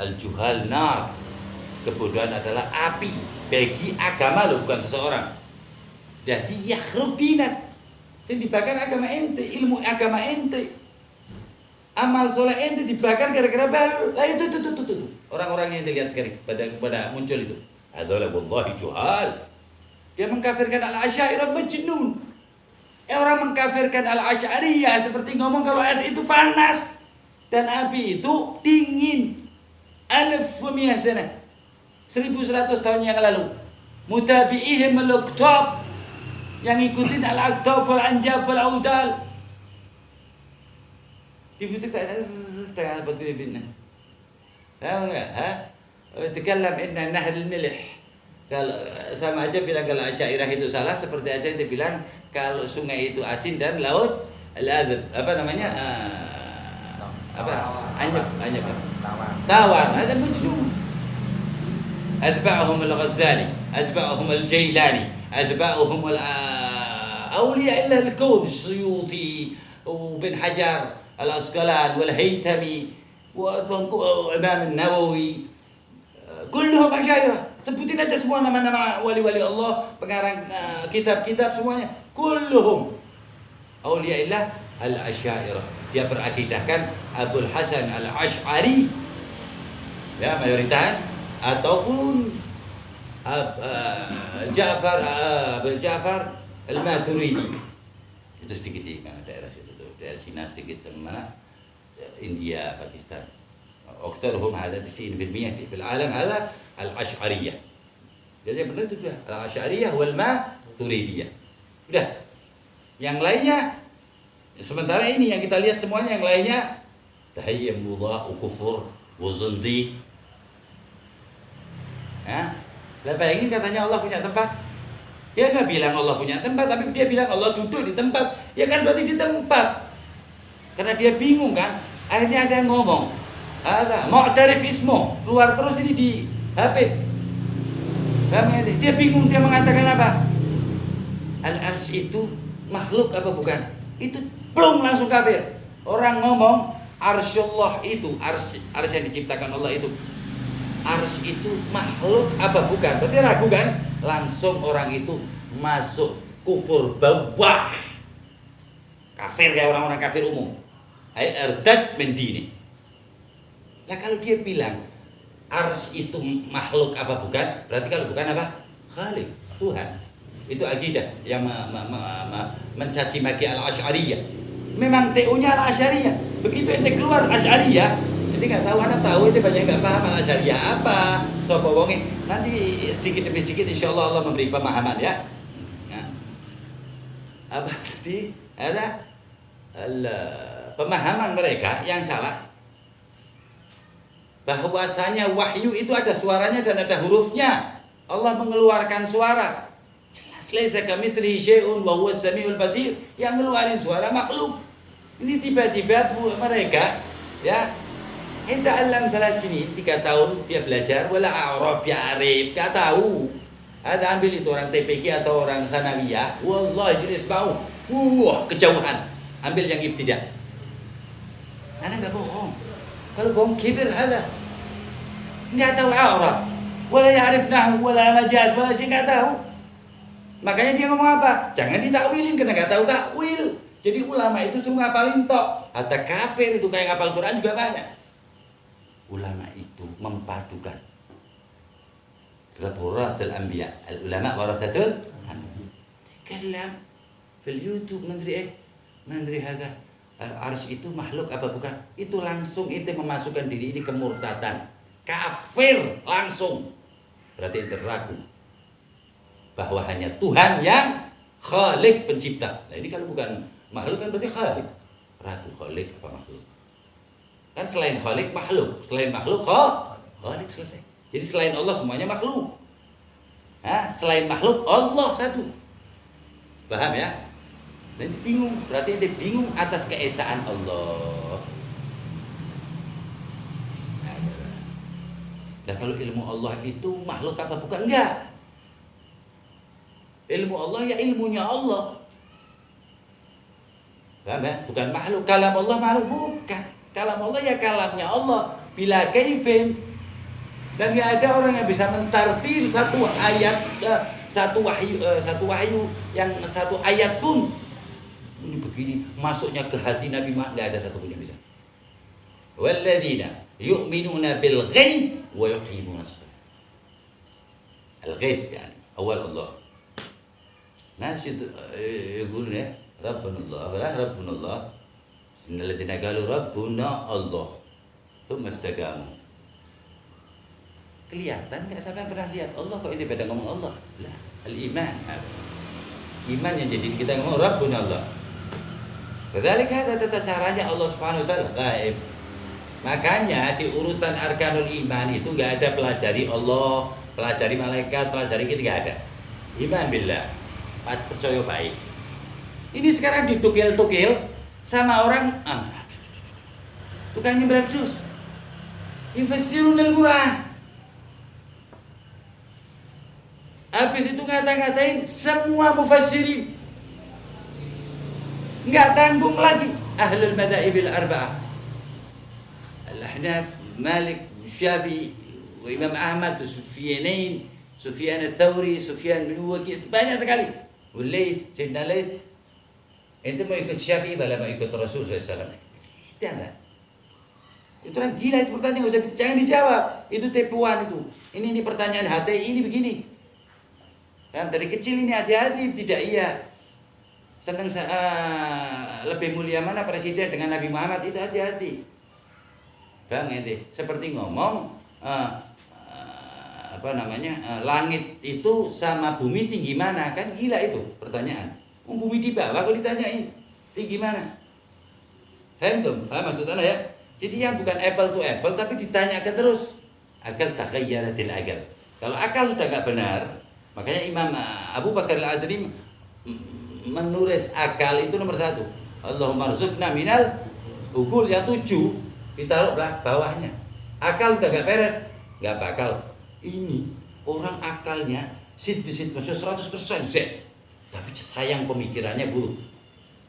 al-juhal nar. Kebodohan adalah api bagi agama loh, bukan seseorang. Jadi yakhrub dinak. Sing dibakar agama ente, ilmu agama ente. Amal soleh ente dibakar gara-gara balul. Lah itu. Orang-orang yang dilihat sekarang pada muncul itu. Adalah wallahi juhal. Dia mengkafirkan al-Asy'ariyah majnun. Orang mengkafirkan al-Asy'ariyah seperti ngomong kalau es itu panas dan api itu dingin. Alif wa mi'ah sana. 1100 tahun yang lalu. Mutabi'ihim al-Aqtab, yang ikutin al-Aqtab wal-Anjab wal-Audal. Difusik tak ada apa tu ibn. Tahu enggak? Tekalam inna nahr al-milh. Kalau sama aja bilang kalau Asy'ariyah itu salah, seperti aja dia bilang kalau sungai itu asin dan laut al-azab. Apa namanya? Apa? Anyab. Tawar. Ada majnun. أتبعهم الغزالي، أتبعهم الجيلاني، أتبعهم أولياء الله الكون السيوطي وبن حجر العسقلاني والهيثمي وإمام النووي كلهم أشاعرة. Sebutin aja semua nama-nama wali-wali Allah, pengarang kitab-kitab semuanya. Kulluhum Auliyaillah al-Asy'ariyah. Dia berakidahkan Abul Hasan al-Asy'ari, ya, mayoritas, ataupun Abul Ja'far al-Maturidi. Itu sedikit di mana daerah situ tuh. Daerah Cina sedikit sama mana? India, Pakistan. Aktsaruhum hada 90% di alam hada al-Asy'ariyah. Jadi benar itu dia, al-Asy'ariyah wal Maturidiyah. Udah. Yang lainnya sementara ini yang kita lihat semuanya, yang lainnya tahayyum mudha kufur wa zindi. Ya. Lah bayangin katanya Allah punya tempat. Dia enggak bilang Allah punya tempat, tapi dia bilang Allah duduk di tempat. Ya kan berarti di tempat. Karena dia bingung kan. Akhirnya ada yang ngomong, ada mu'tarif ismu, keluar terus ini di HP. Dia bingung, dia mengatakan apa? Al-Arsy itu makhluk apa bukan? Itu belum langsung kafir. Orang ngomong Arsyullah itu, arsy yang diciptakan Allah itu, arsy itu makhluk apa bukan? Berarti ragu kan? Langsung orang itu masuk kufur bawah. Kafir kayak orang-orang kafir umum. Irtad min dini. Nah kalau dia bilang arsy itu makhluk apa bukan? Berarti kalau bukan apa? Khalik, Tuhan. Itu akidah yang mencaci maki al-Asy'ariyah. Memang TO-nya al-Asy'ariyah. Begitu ente keluar Asy'ariyah, jadi nggak tahu, anak tahu itu banyak nggak paham al-Asy'ariyah apa. So bohongin. Nanti sedikit demi sedikit insya Allah memberi pemahaman ya. Nah, apa tadi? Ada pemahaman mereka yang salah. Bahwasanya wahyu itu ada suaranya dan ada hurufnya. Allah mengeluarkan suara. Jelas laisa kamitslihi syai'un wa huwas samiul basir. Yang ngeluarin suara makhluk. Ini tiba-tiba mereka ya, enta alam 3 sini 3 tahun dia belajar wala a'rab ya'rif, enggak tahu. Ada ambil itu orang TPQ atau orang sanawiyah, wallahi jenis bau. Kejauhan. Ambil yang ibtidah. Ana enggak bohong. Kalau bohong kibir ada. Enggak tahu Arab, wala ya'rif nahwu wala majaz wala sih, enggak tahu. Makanya dia ngomong apa? Jangan ditakwilin karena enggak tahu takwil. Jadi ulama itu semua ngapalin tok. Ada kafir itu kayak ngapal Quran juga banyak. Ulama itu mempadukan. Warasatul anbiya, al-ulama warasatul anbiya. Tikalam fil YouTube mandri hada. Arsy itu makhluk apa bukan? Itu langsung itu memasukkan diri ini ke murtadan. Kafir langsung. Berarti itu ragu bahwa hanya Tuhan yang Khalik, pencipta. Nah ini kalau bukan makhluk kan berarti Khalik. Ragu Khalik apa makhluk? Kan selain Khalik makhluk, selain makhluk Khalik, selesai. Jadi selain Allah semuanya makhluk. Nah, selain makhluk Allah satu. Paham ya? Nanti bingung, berarti dia bingung atas keesaan Allah. Nah kalau ilmu Allah itu makhluk apa bukan? Enggak. Ilmu Allah ya ilmunya Allah. Paham ya? Bukan makhluk. Kalam Allah makhluk bukan. Kalam Allah ya kalamnya Allah. Bila kaifin. Dan gak ada orang yang bisa mentartil satu ayat, satu wahyu yang satu ayat pun. Ini begini masuknya ke hati Nabi Muhammad, enggak ada satu pun yang bisa. Walladzina yu'minuna bil ghaib wa yuqimunas shalah. Al-ghaib yani awal Allah. Nasyid yaqulun ya Rabbuna Allah. Innal ladzina qalu Rabbuna Allah tsumma istaqamu. Kelihatan enggak sampai pernah lihat Allah kok ini pada ngomong Allah. Lah, al-iman. Iman yang jadi kita ngomong Rabbuna Allah. Kadzalika ada tata caranya Allah Subhanahu wa taala gaib. Makanya di urutan arkanul iman itu enggak ada pelajari Allah, pelajari malaikat, pelajari kita enggak ada. Iman billah, percaya baik. Ini sekarang ditukil-tukil sama orang tukang nyembelih jus. Yufassirun al-Qur'an. Habis itu ngata-ngatain semua mufassirin. Enggak tanggung lagi. Ahlul madha'ibil arba'ah. Al-Ahnaf, Malik, Syafi'i, Imam Ahmad, Sufyanain, Sufyan al-Thawri, Sufyan bin Waqi, banyak sekali. Ulaith, Sayyidina Laith. Ente mau ikut Syafi'i bala mau ikut Rasul SAW. Tidak. Itu orang gila itu pertanyaan, jangan dijawab. Itu tipuan itu. Ini pertanyaan HTI ini begini. Dari kecil ini hati-hati, tidak iya. Senang lebih mulia mana presiden dengan Nabi Muhammad, itu hati-hati. Bang ente seperti ngomong langit itu sama bumi tinggi mana, kan gila itu pertanyaan. Bumi di bawah kok ditanyain tinggi mana? Paham tuh? Paham maksud anda ya? Jadi yang bukan apple to apple tapi ditanyakan terus. Akal takhayyaratil akal. Kalau akal sudah enggak benar, makanya Imam Abu Bakar Al-Adri menulis akal itu nomor 1. Allahumma rzuqna minal ukul, yang 7 ditaruh bawahnya. Akal udah enggak beres, enggak bakal. Ini orang akalnya sit-bisit masuk 100% Z. Tapi sayang pemikirannya buruk.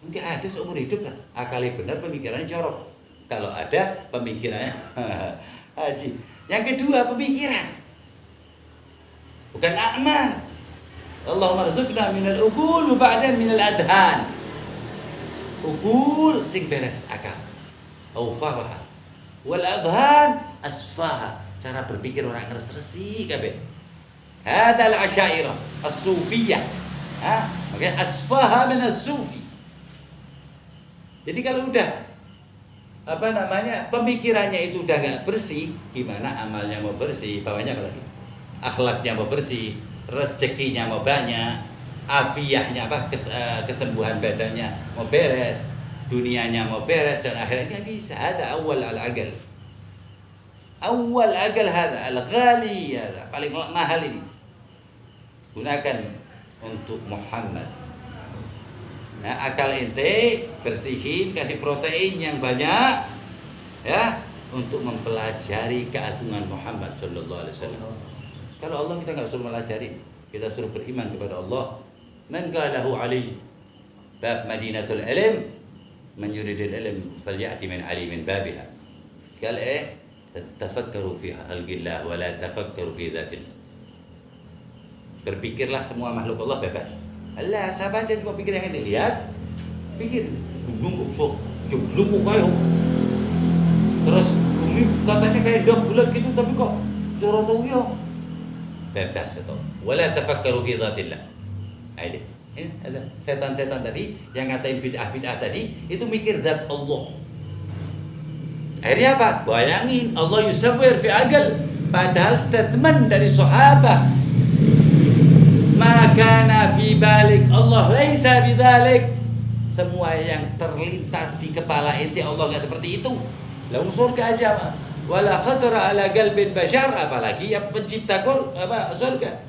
Mungkin ada seumur hidup kan akalnya benar, pemikirannya jorok. Kalau ada pemikirannya haji. Yang kedua pemikiran, bukan amal. Allahumma rzuqna minal uqul wa ba'dan minal adhan. Uqul sing beres akal, awfaha, wal adhan asfaha. Cara berpikir orang ngeres-resi kabeh. Hadzal asy'ariyah as-sufiyah. Makanya asfaha min as-sufi. Jadi kalau udah pemikirannya itu udah nggak bersih, gimana amalnya mau bersih? Bawahnya apa lagi? Akhlaknya mau bersih, rezekinya mau banyak, afiyahnya kesembuhan badannya mau beres, dunianya mau beres dan akhirnya bisa. Ada awal al-aqal. Awal aqal hada al-ghali, hada paling mahal ini. Gunakan untuk Muhammad. Nah, akal ente bersihin, kasih protein yang banyak ya untuk mempelajari keagungan Muhammad sallallahu alaihi wasallam. Kalau Allah kita enggak suruh melajari, kita suruh beriman kepada Allah. Man qalahu ali bab Madinatul Ilm, man yuridul ilm falyati min ali min babiha. Qal tafakkaru fi khalqillah wa la tafakkaru fi dzatillah. Berpikirlah semua makhluk Allah bebas. Allah, sahabat aja cuma pikir yang ente lihat. Pikir gunung kok sok jeblok kok kayak. Terus bumi katanya kayak dom bulat gitu tapi kok suara tuh yo. Bebas itu. Wala tafakkaru fi dzatillah. Ini ada setan-setan tadi yang ngatain bid'ah-bid'ah tadi itu mikir zat Allah. Akhirnya apa? Bayangin Allah yusawwir fi aqal, padahal statement dari sahabat maka nafi balik Allah laisa bidzalik. Semua yang terlintas di kepala ente Allah enggak seperti itu. Lah surga aja mah. Wala khatara ala qalbin bashar, apalagi yang pencipta surga.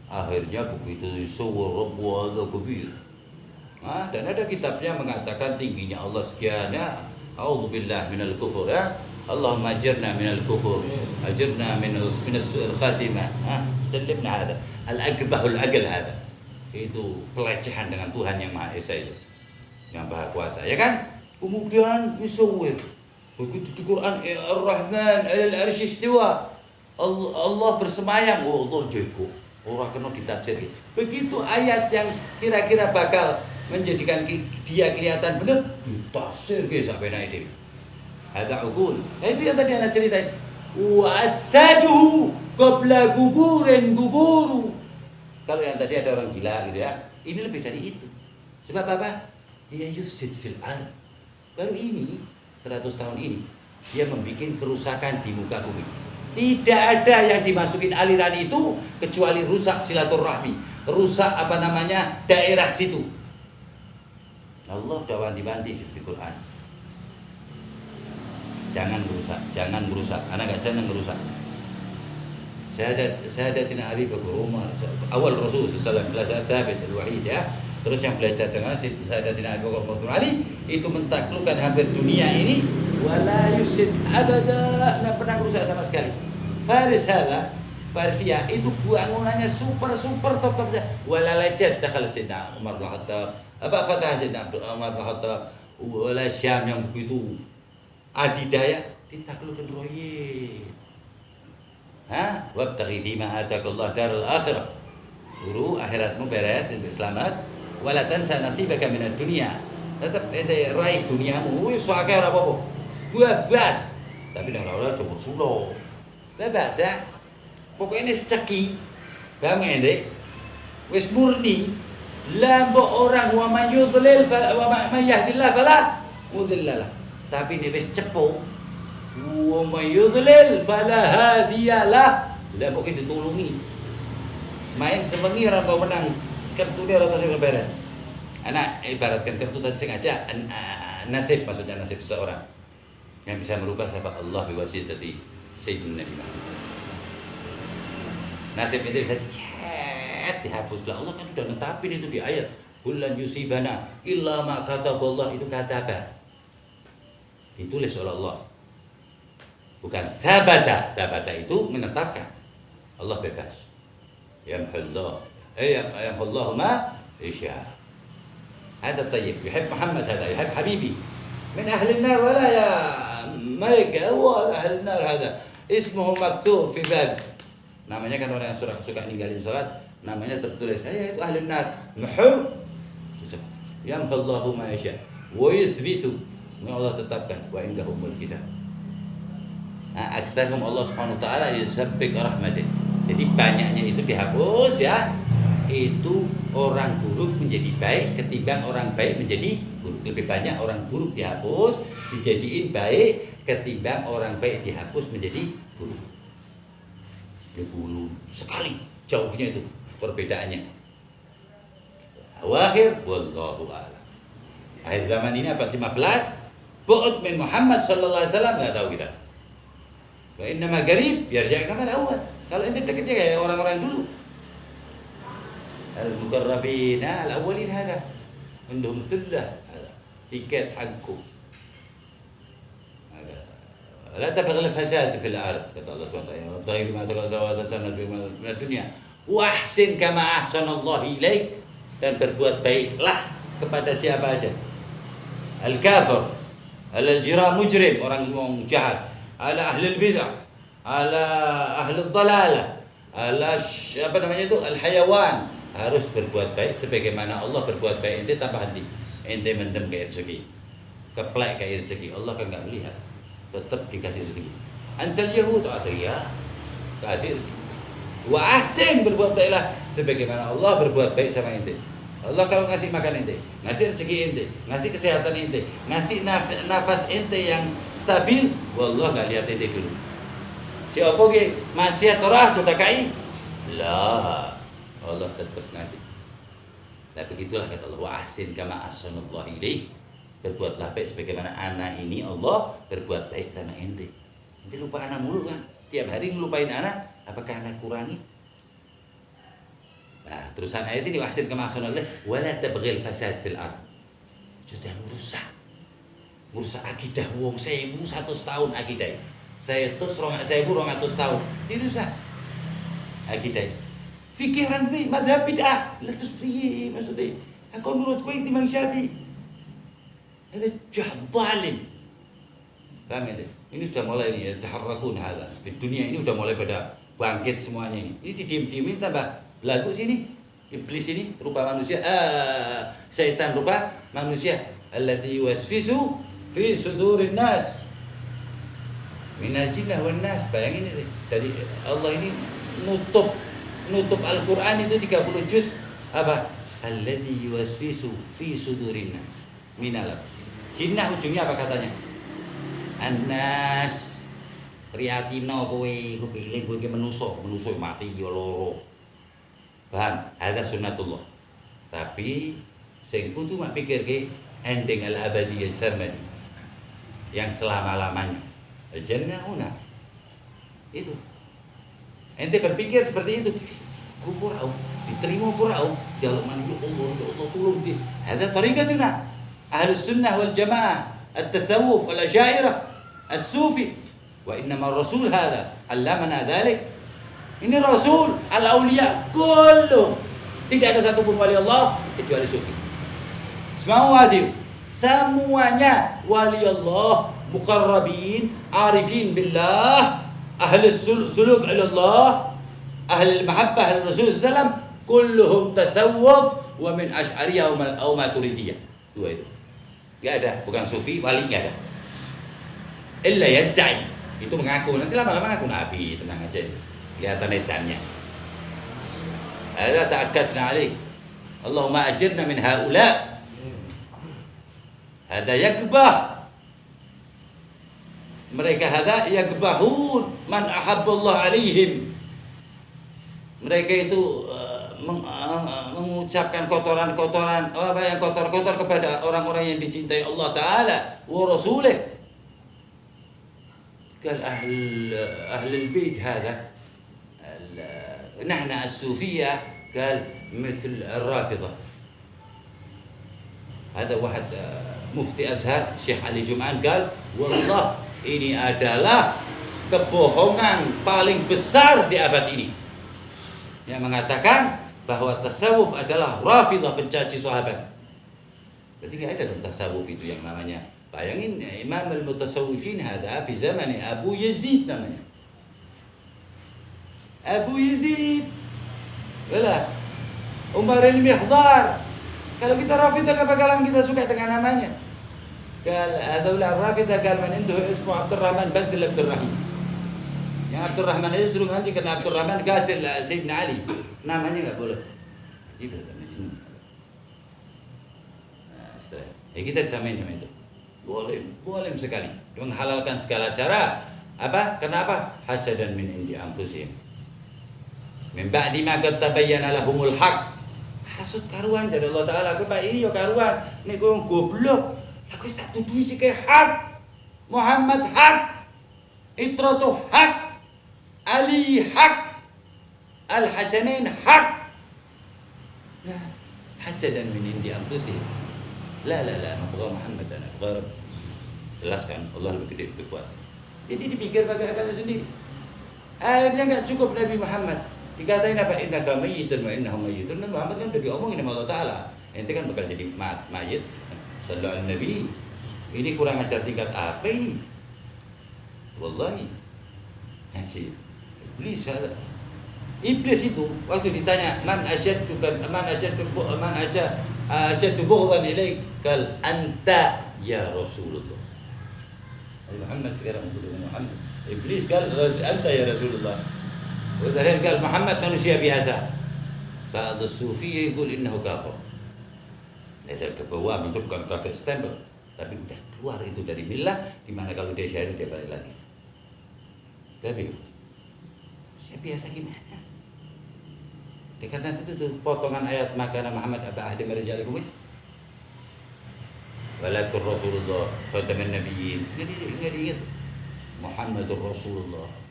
Akhirnya begitu suwar rabbu hadza kabir. Dan ada kitabnya mengatakan tingginya Allah sekian ya. A'udzubillah minal kufur ya. Allahumma ajirna minal kufur. Ajirna minas su'il khatimah. Sallimna hada. Al-aqbahul aqal hada. Itu pelecehan dengan Tuhan yang Maha Esa itu. Yang Maha Kuasa, ya kan? Kemudian yusawwir. Begitu di Quran Ar-Rahman 'alal 'arsy istiwa. Allah bersemayam. Oh, Allah jago. Ora kena ditafsir. Begitu ayat yang kira-kira bakal menjadikan dia kelihatan benar ditafsir ke sampai naik diri. Ada uqul. Nah, itu yang tadi ana ceritain. Wa atsaduhu qabla guburin guburu. Kalau yang tadi ada orang gila gitu ya, ini lebih dari itu. Sebab apa? Dia yufsid fil ard. Baru ini 100 tahun ini dia membuat kerusakan di muka bumi. Tidak ada yang dimasukin aliran itu kecuali rusak silaturahmi, rusak daerah situ. Allah udah wanti-wanti di Quran. Jangan merusak. Anak enggak senang merusak. Syahadatina Ali Bakar Umar, awal Rasul sallallahu alaihi wasallam thabit al-wahid ya. Terus yang belajar dengan Syahadatina Abi Bakar Umar Ali itu mentaklukkan hampir dunia ini wala yusid abada, enggak pernah rusak sama sekali. Persia itu bangunannya super top-topnya. Wala lajad dakhal Sayyidina Umar bin Khattab, Apa fatah Sayyidina Abdul Umar bin Khattab wala Syam yang begitu adidaya ditaklukkan royet. Wabtaghi fima atakallah darul akhirah. Guru akhiratmu beres, selamat. Wala tansa nasibaka minad dunya. Tetap ente raih duniamu wis akeh ora apa-apa. Bebas. Tapi nek ora coba sulo. Bebas ya. Pokoknya seceki. Paham ente? Wis murni. La orang wa man yudlil wa man yahdillah fala mudhillalah. Tapi ini wis cepo. Wa man yudlil fala hadiyalah. Lah pokoknya ditulungi. Main semengi ora tau menang. Kartu dia ora tau sing beres. Anak ibaratkan kartu tadi sengaja nasib, maksudnya nasib seseorang yang bisa merubah sifat Allah biwasitati Sayyidina Nabi Muhammad. Nasib itu bisa dihapus lah. Allah kan sudah netapin itu di ayat bulan yusibana illa ma kataballah, itu kataba ditulis oleh Allah, bukan thabata. Thabata itu menetapkan. Allah bebas. Yamhullah yamhullahu ma yasha. Hada tayyib yuhib Muhammad, hada yuhib habibi min ahli an-nar wala ya malaika wa ahli an-nar. Hada ismuhu maktub fi bab. Namanya kan orang yang suka ninggalin salat, namanya tertulis, itu ahli nar. Muhum yamhallahu ma yasha wa yuthbitu, Allah tetapkan wa indahumul kitab. Aktsarhum Allah Subhanahu wa taala yusabbik rahmatih. Jadi banyaknya itu dihapus ya. Itu orang buruk menjadi baik ketimbang orang baik menjadi buruk. Lebih banyak orang buruk dihapus dijadiin baik ketimbang orang baik dihapus menjadi buruk. Dulu sekali jauhnya itu perbedaannya. Akhir wallahu a'lam. Akhir zaman ini abad 15, bu'ud min Muhammad sallallahu alaihi wasallam enggak tahu kita. Wa innama qarib yarja' kamal awal. Kalau ente dekat kayak orang-orang dulu. Al-muqarrabin al-awwalin hada. Indahum thullah. Tiket hakku. La tabghil fasad fil ard, kata Allah SWT. Tayyib ma taqaddama tasannas min dunya. Wa ahsin kama ahsanallahu ilaik, dan berbuat baiklah kepada siapa aja. Al-kafir, al-jira mujrim, orang yang jahat, ala ahli bid'ah, ala ahli dhalalah, ala apa namanya itu al-hayawan, harus berbuat baik sebagaimana Allah berbuat baik. Ente tambah hati, ente mendem kayak rezeki, keplek kayak rezeki, Allah kan enggak melihat, tetap dikasih rezeki. Antal yahud atau ya kasih. Wa ahsin, berbuat baiklah sebagaimana Allah berbuat baik sama ente. Allah kalau ngasih makan ente, ngasih rezeki ente, ngasih kesehatan ente, ngasih nafas ente yang stabil, wallah enggak lihat ente dulu. Siapa ge maksiat ora jotakai? Lah, Allah tetap ngasih. Nah begitulah kata Allah, wa ahsin kama ahsanallahu ilaik. Berbuatlah baik sebagaimana anak ini Allah berbuat baik sama ente. Ente lupa anak mulu kan? Tiap hari ngelupain anak, apakah anak kurangi? Nah, terusan ayat ini, wa ahsin kama ahsanallahu wa la tabghil fasad fil ard. Sudah merusak akidah wong 1100 tahun akidah. Saya terus 1200 tahun dirusak akidah. Fikih orang sih mazhab bid'ah. Lah terus piye maksudnya? Aku nurut kowe timbang Syafi'i. Ada jahat zalim. Paham ya? Ini sudah mulai nih, taharrakun hadza. Di dunia ini sudah mulai pada bangkit semuanya ini. Ini didiam-diamin tambah lagu sini. Iblis ini rupa manusia, syaitan rupa manusia. Alladzi yuwaswisu fi sudurin nas. Minal jinnah wan nas. Bayangin ini dari Allah ini nutup Al-Qur'an itu 30 juz apa? Alladzi yuwaswisu fi sudurin nas. Minal jinnah ujungnya apa katanya? Anas Riyatino kowe pilih kowe ki menuso mati ya loro. Paham? Ada sunnatullah. Tapi sing kudu mak pikirke ending al-abadiyah sarmadi. Yang selama-lamanya. Jannah una. Itu. Ente berpikir seperti itu. Kurau, diterima kurau. Jaluk man Allah tolong dia. Ada tariqatuna. Ahlus sunnah wal jamaah, at-tasawuf, al-asyairah, as-sufi. Wa innama rasul hadha allamana dhalik. Ini rasul, al-awliya kullu. Tidak ada satupun wali Allah kecuali sufi. Semua wajib. Semuanya wali Allah, muqarrabin, arifin billah, ahli suluk ila Allah, ahli mahabbah Rasul sallam, kulluhum tasawuf wa min asy'ariyah wa maturidiyah. Dua itu. Enggak ada, bukan sufi, wali enggak ada. Illa yad'i. Itu mengaku, nanti lama-lama ngaku nabi, tenang aja. Kelihatan edannya. Ada ta'akkadna 'alaik. Allahumma ajirna min haula. Hada yakbah. Mereka hada yakbahun man ahabballah alaihim. Mereka itu mengucapkan kotoran-kotoran yang kotor-kotor kepada orang-orang yang dicintai Allah Ta'ala wa Rasulih. Qal ahli al-bait hada nahna as-sufiyah qal مثل الرافضة. هذا واحد مفتي أزهر Syekh Ali Jum'an قال والله ini adalah kebohongan paling besar di abad ini, yang mengatakan bahwa tasawuf adalah Rafidah, pencaci sahabat. Berarti tidak ada dalam tasawuf itu yang namanya, bayangin Imam al-Mutasawwifin ada fi zaman Abu Yazid namanya. Abu Yazid. Wala Umar al-Mihdar. Kalau kita Rafidah apa bakalan kita suka dengan namanya? Qal adalah Rafidah qal man indahu ismu Abdurrahman badal Abdurrahim. Yang Abdurrahman itu suruh nanti kena Abdurrahman qatil Sayyidina Ali. Namanya enggak boleh. Ajib dah majnun. Stres. Kita disamain sama itu. Boleh sekali. Menghalalkan segala cara. Apa? Kenapa? Hasadan min indi anfusihim. Min ba'di ma qad tabayyana lahumul haqq. Hasud karuan dari Allah Ta'ala. Aku pak ini ya karuan. Ini kau goblok. Aku tak tuduhi sih kayak hak. Muhammad hak. Itratu hak. Ali hak. Al-Hasanain hak. Nah, hasadan min indi anfusihim. La mabgha Muhammad ana gharab. Jelaskan Allah lebih gede, lebih kuat. Jadi dipikir pakai akal sendiri. Akhirnya enggak cukup Nabi Muhammad. Dikatain apa? Innaka mayyitun wa innahum mayyitun. Dan Muhammad kan udah diomongin sama Allah Ta'ala. Ente kan bakal jadi mayit. Sallallahu alaihi Nabi. Ini kurang ajar tingkat apa ini? Wallahi. Nasib. Iblis itu waktu ditanya man asyaddu bughdan ilaik qal anta ya Rasulullah. Muhammad sekarang Muhammad. Iblis qal anta ya Rasulullah. Wadahir قال Muhammad manusia biasa. Ba'd as-sufiyya yaqul innahu kafir. Saya ke bawah itu bukan kafir stempel, tapi udah keluar itu dari millah, di mana kalau dia syahid dia balik lagi. Tapi saya biasa gimana? Karena itu tuh potongan ayat makana Muhammad aba ahdi marijalikum walakin Rasulullah khataman nabiyyin. Enggak diingat Muhammadur Rasulullah.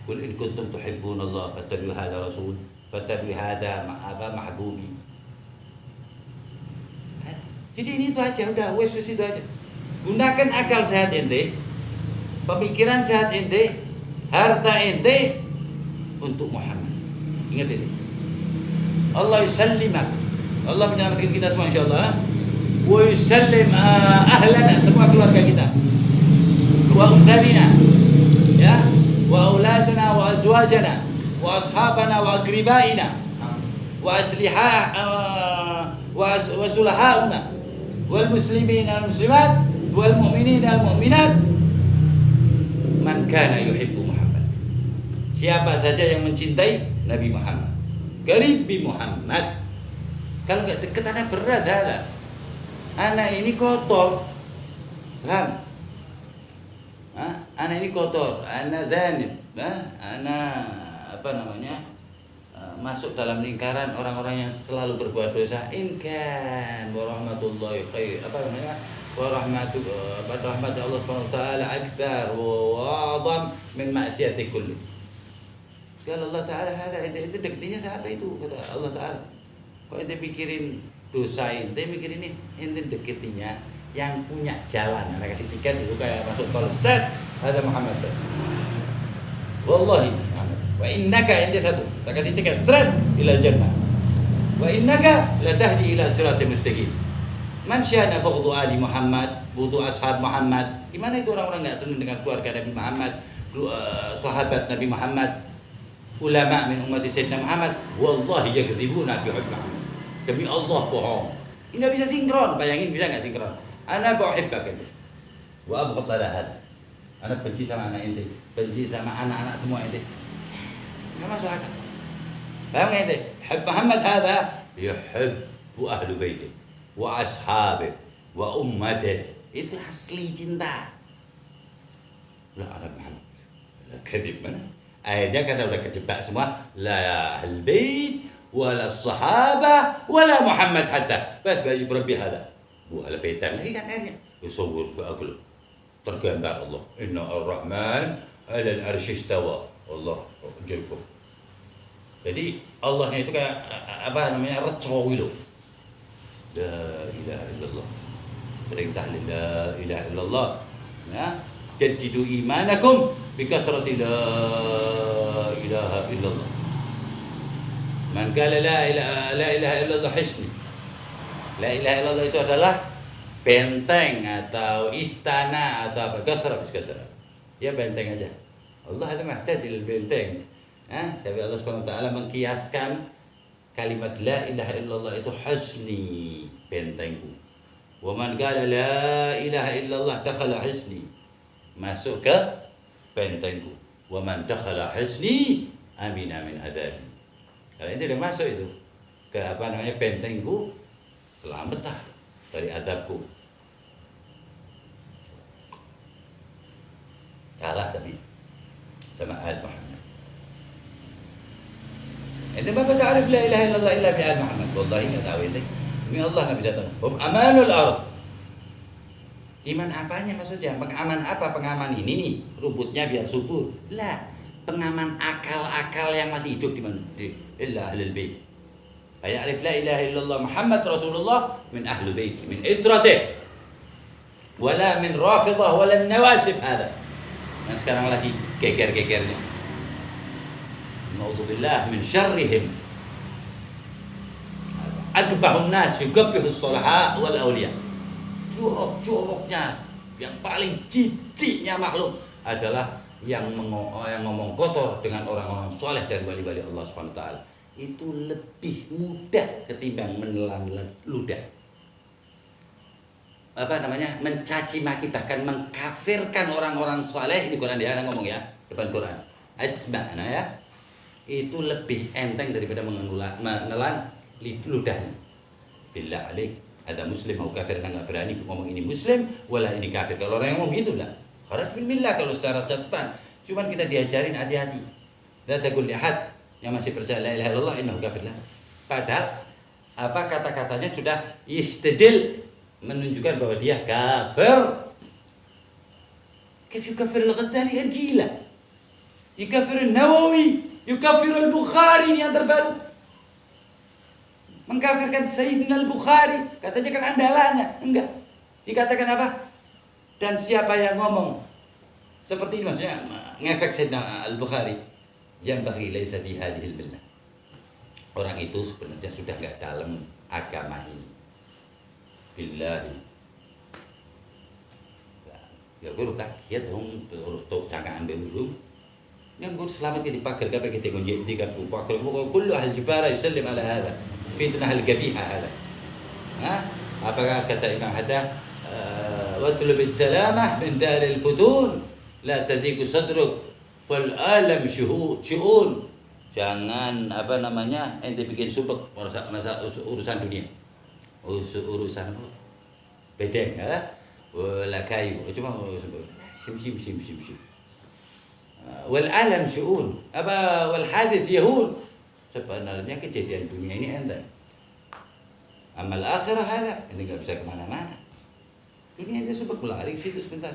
Qul in kuntum tuhibbuna Allah fattabi'u hadha rasul fattabi'u hadha mahbubi. Jadi ini itu aja, udah wes itu aja. Gunakan akal sehat ente, pemikiran sehat ente, harta ente untuk Muhammad. Ingat ini. Allah yusallimak. Allah menyelamatkan kita semua insyaallah. Wa yusallim ahlana, semua keluarga kita. Wa usabina. Ya. Wa auladana wa azwajana wa ashabana wa aqribaina wa asliha wa sulahauna wal muslimina wal muslimat wal mu'minina wal mu'minat man kana yuhibbu Muhammad. Siapa saja yang mencintai Nabi Muhammad, qarib bi Muhammad. Kalau enggak dekat anak berat ada. Anak ini kotor. Paham? Anak ini kotor, anak zanib, anak apa namanya, masuk dalam lingkaran orang-orang yang selalu berbuat dosa. Inkan warahmatullahi khair, apa namanya, warahmatu Allah Subhanahu wa taala akthar wa a'zam min ma'siyati kulli. Kalau Allah Ta'ala itu deketinya siapa itu, kata Allah Ta'ala. Kok ente pikirin dosa ente, mikirin ini ente deketinya yang punya jalan. Anak kasih tiket itu kayak masuk tol set, ada Muhammad. Wallahi Muhammad. Wa innaka ente satu, tak kasih tiket seret ila jannah. Wa innaka la tahdi ila siratal mustaqim. Man syana bughdhu ali Muhammad, bughdhu ashab Muhammad. Gimana itu orang-orang enggak senang dengan keluarga Nabi Muhammad, sahabat Nabi Muhammad, ulama min ummati Sayyidina Muhammad? Wallahi yakdzibuna bi hubbi Muhammad. Demi Allah bohong. Ini enggak bisa sinkron. Bayangin bisa enggak sinkron? Ana uhibbaka wa abghad lahat. Ana benci sama anak ente, benci sama anak-anak semua ente. Enggak masuk akal. Paham enggak ente? Hubb Muhammad hadza yuhibbu ahlu baiti wa ashabi wa ummati. Itu asli cinta. La ada Muhammad. La kadzib mana? Ayatnya kan udah kejebak semua. La ahlul bait wala sahabah wala Muhammad hatta. Bas baju berabih hada. Wala baitan lagi kan ayatnya. Yusawwir fi aqlu. Tergambar Allah. Inna ar-Rahman 'ala al-'arsy istawa. Allah jago. Jadi Allahnya itu kayak apa namanya recowi loh. La ilaha illallah. Perintah la ilaha illallah. Ya, jaddidu imanakum bi kasrati la ilaha illallah. Man qala la ilaha illallah hisni. La ilaha illallah itu adalah benteng atau istana atau apa kasrah biskatra. Ya benteng aja. Allah itu mahtaj ilal benteng. Tapi Allah Subhanahu wa taala mengkiaskan kalimat la ilaha illallah itu husni, bentengku. Wa man qala la ilaha illallah dakhala husni, masuk ke bentengku. Wa man dakhala husni amina min adabi. Kalau itu udah masuk itu ke apa namanya bentengku, selamatlah dari azabku. Kalah tapi sama al Muhammad. Ente apa ta'rif la ilaha illallah illa bi al Muhammad? Wallahi enggak tahu ente. Demi Allah enggak bisa tahu. Hum amanul ard. Iman apanya maksudnya? Pengaman apa? Pengaman ini nih, rumputnya biar subur. Lah, pengaman akal-akal yang masih hidup di mana? Di illa ahlul bait. Ayarif la ilaha illallah Muhammad Rasulullah min ahlul bait, min itrati. Wala min rafidah wala nawasib hada. Nah sekarang lagi geger-gegernya. Naudzubillah min syarrihim. Akbahun nas yugabbihus salaha wal awliya. Jorok-joroknya yang paling jijiknya makhluk adalah yang ngomong kotor dengan orang-orang soleh dan wali-wali Allah Subhanahu wa taala. Itu lebih mudah ketimbang menelan ludah. Apa namanya? Mencaci maki bahkan mengkafirkan orang-orang soleh. Ini Quran dia ngomong ya, depan Quran. Asma'na ya. Itu lebih enteng daripada menelan ludahnya. Billah alaik, ada muslim mau kafir enggak berani ngomong ini muslim wala ini kafir. Kalau orang yang ngomong gitu lah. Kharaj billah kalau secara catatan. Cuman kita diajarin hati-hati. La taqul li ahad yang masih percaya la ilaha illallah innahu kafir lah. Padahal apa kata-katanya sudah istidil menunjukkan bahwa dia kafir. Kaif yukafir al-Ghazali kan gila. Yukafir al-Nawawi, yukafir al-Bukhari ini yang terbaru. Mengkafirkan Sayyidina al-Bukhari, katanya kan andalannya. Enggak. Dikatakan apa? Dan siapa yang ngomong seperti ini maksudnya ngefek Sayyidina al-Bukhari yang bagi laisa fi hadhil billah. Orang itu sebenarnya sudah enggak dalam agama ini. Billahi. Ya gue udah kaget dong untuk cangkaan berusuh. Yang gue selamat di pagar kape kita gonjek tiga pagar kullu ahli jibara yusallim ala hadha fitnah al-qabiha hadha. Apakah kata Imam Haddad watlub as-salamah min dar al-futun la tadiku sadruk fal alam syu'un. Jangan apa namanya ente bikin subek masalah urusan dunia. Urusan apa? Bedeng ya. Wala kayu. Cuma sim. Wal alam syu'un. Apa wal hadith yahud. Sebenarnya kejadian dunia ini enteng. Amal akhirah ada, ini enggak bisa kemana-mana. Dunia aja sumpah berlari ke situ sebentar.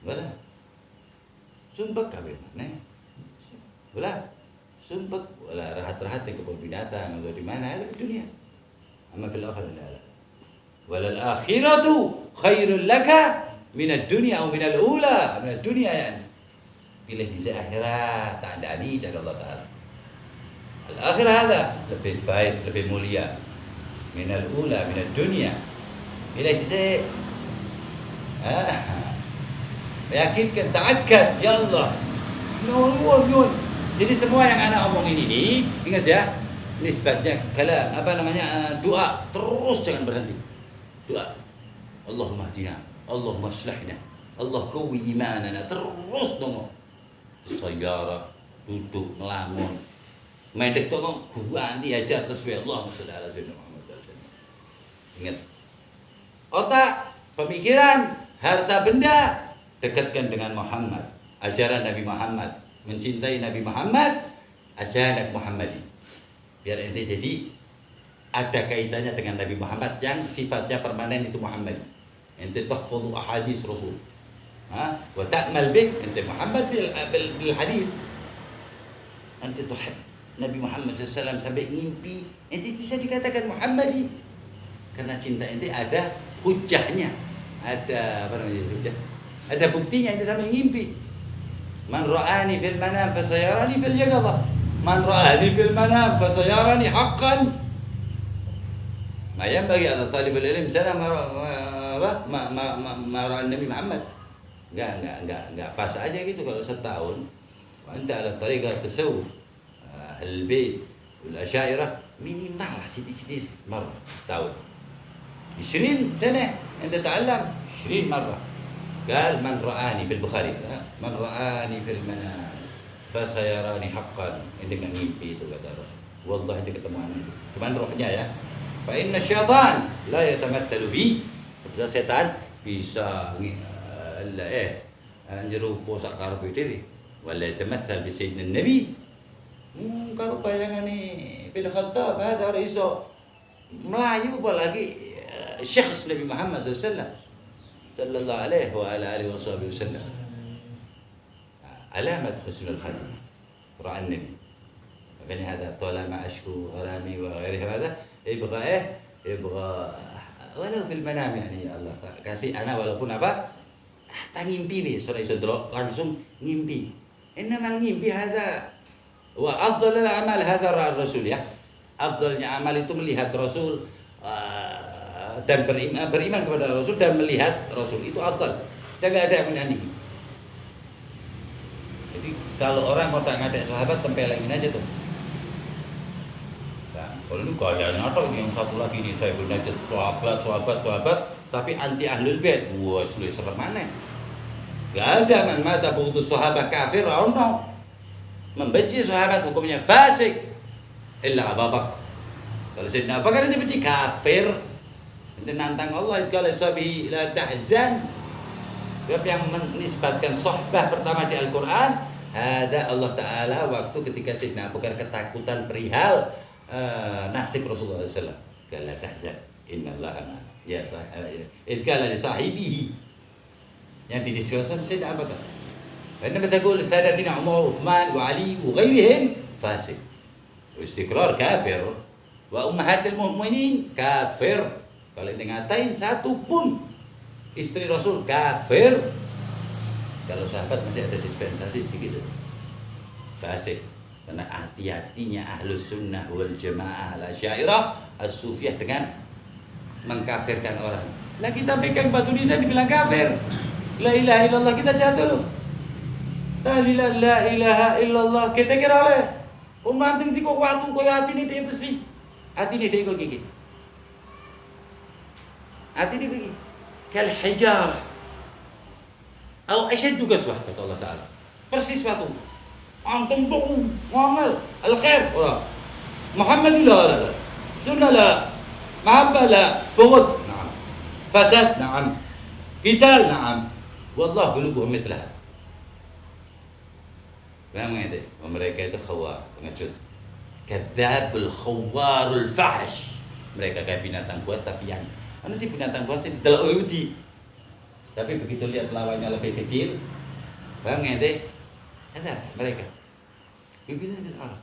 Boleh. Sumpah kabeh mana? Boleh. Sumpah wala rahat-rahat di kebun binatang atau di mana ada di dunia. Amma fil akhirah la. Wal akhiratu khairul laka min ad-dunya atau min al-ula, min ad-dunya yani. Pilih di akhirat, tak ada ni cara Allah Taala. Al-akhirah ada lebih baik, lebih mulia. minal ula minad dunia ila jizai. Yakinkan, ta'akkad, ya Allah. Nun. Jadi semua yang anak omongin ini, ingat ya, nisbatnya kalam, doa, terus jangan berhenti. Doa. Allahumma hdina, Allahumma aslihna, Allah qawi imanana, terus ngomong. Sayyara, duduk, ngelamun. Medek tuh kok gua anti ajar tasbih Allahumma shalli ala sayyidina Muhammad. Ingat. Otak, pemikiran, harta benda, dekatkan dengan Muhammad, ajaran Nabi Muhammad, mencintai Nabi Muhammad, ajaran Muhammadi. Biar ente jadi ada kaitannya dengan Nabi Muhammad yang sifatnya permanen itu Muhammadi. Ente tahfadhu ahadits Rasul. Wa ta'mal bih ente Muhammad bil hadits. Ente tuhib Nabi Muhammad SAW sampai ngimpi, ente bisa dikatakan Muhammadi. Karena cinta ente ada hujahnya. Ada hujah? Ada buktinya itu sampai ngimpi. Man ra'ani fil manam fasayarani fil yaqadha. Man ra'ani fil manam fasayarani haqqan. Ma yanbaghi ala talibul ilm sana ma ra'a Nabi Muhammad. Enggak pas aja gitu kalau setahun. Anta ala tariqah tasawuf. Al-bait wal asyairah minimal lah sitis marah setahun. 20 سنة أنت تتعلم 20 مرة. قال من رآني في البخاري من رآني في المنام فسيراني حقا. Ini dengan mimpi itu kata Rasul. Wallahi itu ketemu anak itu. Cuman rohnya ya. Fa inna syaitan la yatamatsalu bi. Setan bisa nyerupo sak karepe dhewe. Wala yatamatsal bi sayyidina Nabi. Kalau bayangan nih Bil Khattab ada iso Melayu apalagi syakhs Nabi Muhammad SAW sallallahu alaihi wa ala alihi wa sahbihi wasallam. Alamat husnul khatimah Quran Nabi. Makanya هذا طالما أشكو غرامي وغيره هذا يبغى ولو في المنام يعني Allah kasih anak walaupun apa tak ngimpi nih surah Isra langsung ngimpi. Innamal ngimpi هذا wa afdhalul amal hadza rasul ya. Afdalnya amal itu melihat Rasul dan beriman kepada Rasul dan melihat Rasul itu afdal. Dan enggak ada yang menyandingi. Jadi kalau orang mau tak ngadek sahabat tempelengin aja tuh. Nah, kalau ini kayaknya atau yang satu lagi nih saya punya sahabat tapi anti ahlul bait. Wah, sulit serem mana? Enggak ada man mata putus sahabat kafir no. Membenci sahabat hukumnya fasik. Illa Abu Bakar. Kalau Sayyidina Abu Bakar itu benci kafir. Itu nantang Allah kalau sabi la tahzan. Sebab yang menisbatkan sohbah pertama di Al-Qur'an, ada Allah Taala waktu ketika Sayyidina Abu Bakar ketakutan perihal nasib Rasulullah sallallahu alaihi wasallam. Qala tahzan innallaha ma'ana. Ya sahih. Idkala li sahibihi. Yang didiskusikan Sayyidina Abu Bakar. Karena betul Sayyidatina Umar, Uthman, wa Ali wa ghairihim fasik. Istiqrar kafir. Wa ummahatil mu'minin kafir. Kalau kita ngatain satu pun istri Rasul kafir. Kalau sahabat masih ada dispensasi sedikit. Fasik. Karena hati-hatinya Ahlus Sunnah wal Jamaah al-Asy'ariyah as-Sufiyah dengan mengkafirkan orang. Lah kita pegang batu nisan dibilang kafir. La ilaha illallah kita jatuh loh. La ilaha illallah kita kira oleh umanting ti kok waktu koyo atine dhewe persis. Atine dhewe kok gigit. Atine gigit. Kal hijarah. Atau ashaddu qaswah kata Allah Taala. Persis waktu. Antum tuh ngamal al-khair ora. Muhammad la. Sunnah la. Mahabbah la. Bughd. Naam. Fasad. Naam. Qital. Naam. Wallah qulubuhum mithlaha. Paham nggak itu? Mereka itu khawar, pengecut. Kadzabul khawarul fahsh. Mereka kayak binatang buas tapi yang mana sih binatang buas ini delok wedi. Tapi begitu lihat lawannya lebih kecil, paham nggak itu? Ada mereka. Bibilad al-Arab,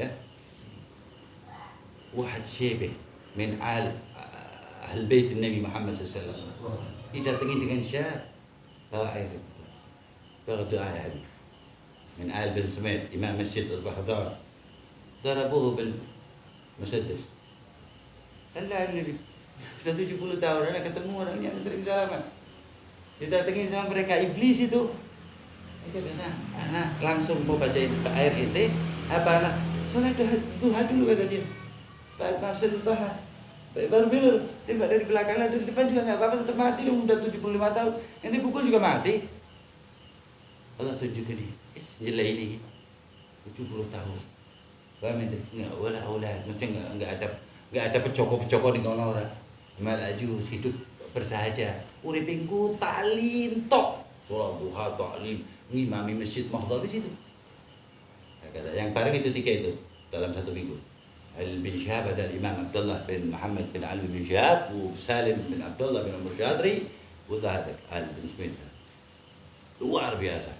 ya. Wahad syibih min ahl bait Nabi Muhammad sallallahu alaihi wasallam. Didatengin dengan syab. Ta'ala. Berdoa ya. من آل بن سميد إمام مسجد البحضار ضربوه بالمسدس Allah ini sudah 70 tahun anak ketemu orangnya sering salaman. Didatengin sama mereka iblis itu. Anak langsung mau bacain air itu apa anak sholat duha dulu kata dia. Pak Masud Taha. Baru bilang, tembak dari belakang lah, dari depan juga nggak apa-apa, tetap mati dong, udah 75 tahun. Nanti pukul juga mati. Allah tunjuk ke dia, jelai ini 70 tahun. Paham itu? Nggak wala, maksudnya nggak ada pecoko-pecoko di kono orang. Malaju hidup bersahaja. Uripingku talim tok. Sholat duha talim, ngimami masjid mahdhar di situ. Kata yang bareng itu 3 itu dalam 1 minggu. bin Syihab ada Imam Abdullah bin Muhammad bin Ali bin Syihab, Salim bin Abdullah bin Umar Syadri, Zahadak Al bin Smith. Luar biasa.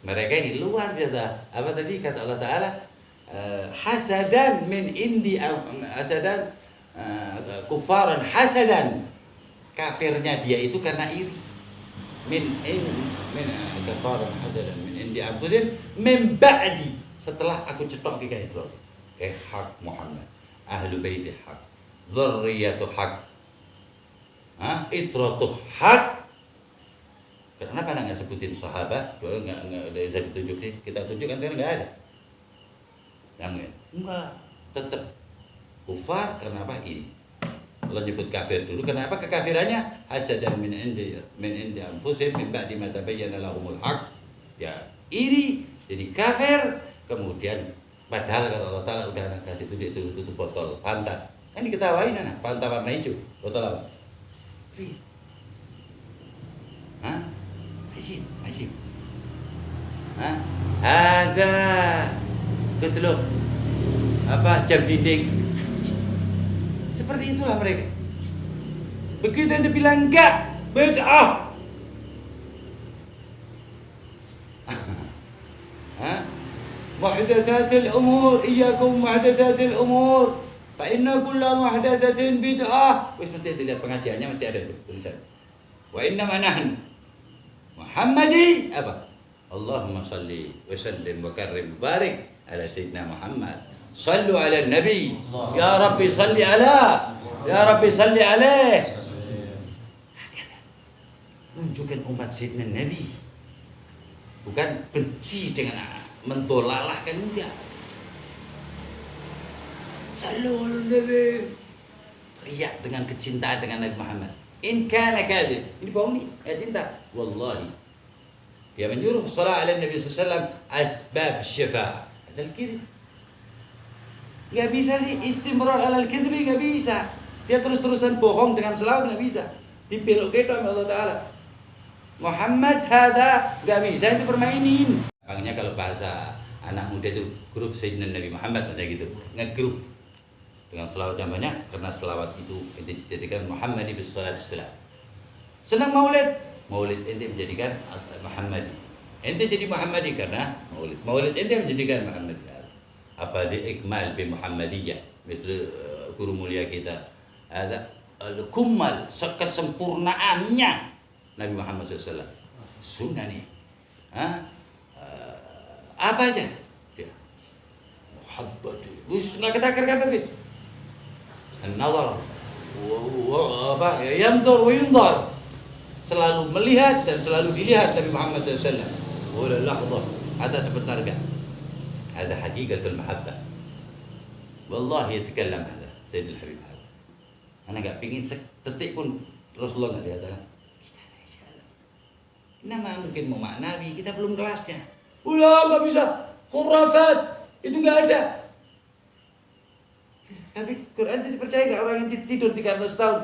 Mereka ini luar biasa. Apa tadi kata Allah Ta'ala? Hasadan min indi hasadan kufaran hasadan. Kafirnya dia itu karena iri. Min kufaran hasadan min indi anfusihim min ba'di. Setelah aku cetok ke itu. Hak Muhammad, ahlu baiti hak, dzurriyyatu hak, itratu hak. Kenapa nggak sebutin sahabat? Nggak bisa ditunjuk nih. Kita tunjukkan sekarang nggak ada. Enggak, tetap kufar. Kenapa ini? Allah nyebut kafir dulu. Kenapa kekafirannya? Hasadan min indi anfusihim min ba'di ma tabayyana lahumul haq. Ya, iri jadi kafir. Kemudian padahal kalau Allah Ta'ala udah kasih tutup botol Fanta. Kan diketawain anak, Fanta warna hijau. Botol apa? Free. Asyik. Ada betul apa jam dinding. Seperti itulah mereka. Begitu Anda bilang enggak, bid'ah. Muhdatsatil umur, iyyakum muhdatsatil umur. Fa inna kulla muhdatsatin bid'ah. Wis mesti dilihat pengajiannya mesti ada tulisan. Wa inna ma nahnu Muhammadi apa? Allahumma shalli wa sallim wa karrim barik ala sayyidina Muhammad. Sallu ala nabi. Ya Rabbi salli ala. Ya Rabbi salli alaih. Menunjukkan umat sayyidina Nabi. Bukan benci dengan mentolalah kan enggak. Sallu ala nabi. Teriak dengan kecintaan dengan Nabi Muhammad. In kana kadhib. Ini bohong nih, ya cinta. Wallahi. Dia menyuruh salat ala Nabi SAW asbab syifa. Ada al-kidhib. Enggak bisa sih istimrar ala al-kidhib, enggak bisa. Dia terus-terusan bohong dengan selawat enggak bisa. Dipeluk kita sama Allah Ta'ala. Muhammad hadza enggak bisa itu permainin. Makanya kalau bahasa anak muda itu grup Sayyidina Nabi Muhammad macam gitu. Ngegrup dengan selawat yang banyak karena selawat itu dijadikan Muhammadi bissalatu wassalam. Senang maulid ente menjadikan Muhammadi. Ente jadi Muhammadi karena maulid ente menjadikan Muhammadi. Apa di ikmal bi Muhammadiyah, misal guru mulia kita ada al-kumal kesempurnaannya Nabi Muhammad SAW. Sunnah nih. Apa aja? Dia muhabbati. Wis enggak ketakar apa bis? An-nazar wa yanzur wa yunzar, selalu melihat dan selalu dilihat Nabi Muhammad SAW. Wala lahzah, ada sebentar enggak? Ada hakikatul mahabbah. Wallahi yatakallam hada Sayyidul Habib hada. Ana enggak pengin sedetik pun Rasulullah enggak dihadapan. Kita insyaallah. Nama mungkin mau maknawi, kita belum kelasnya. Ulah enggak bisa. Khurafat itu enggak ada. Tapi Quran itu dipercaya gak orang yang tidur 300 tahun?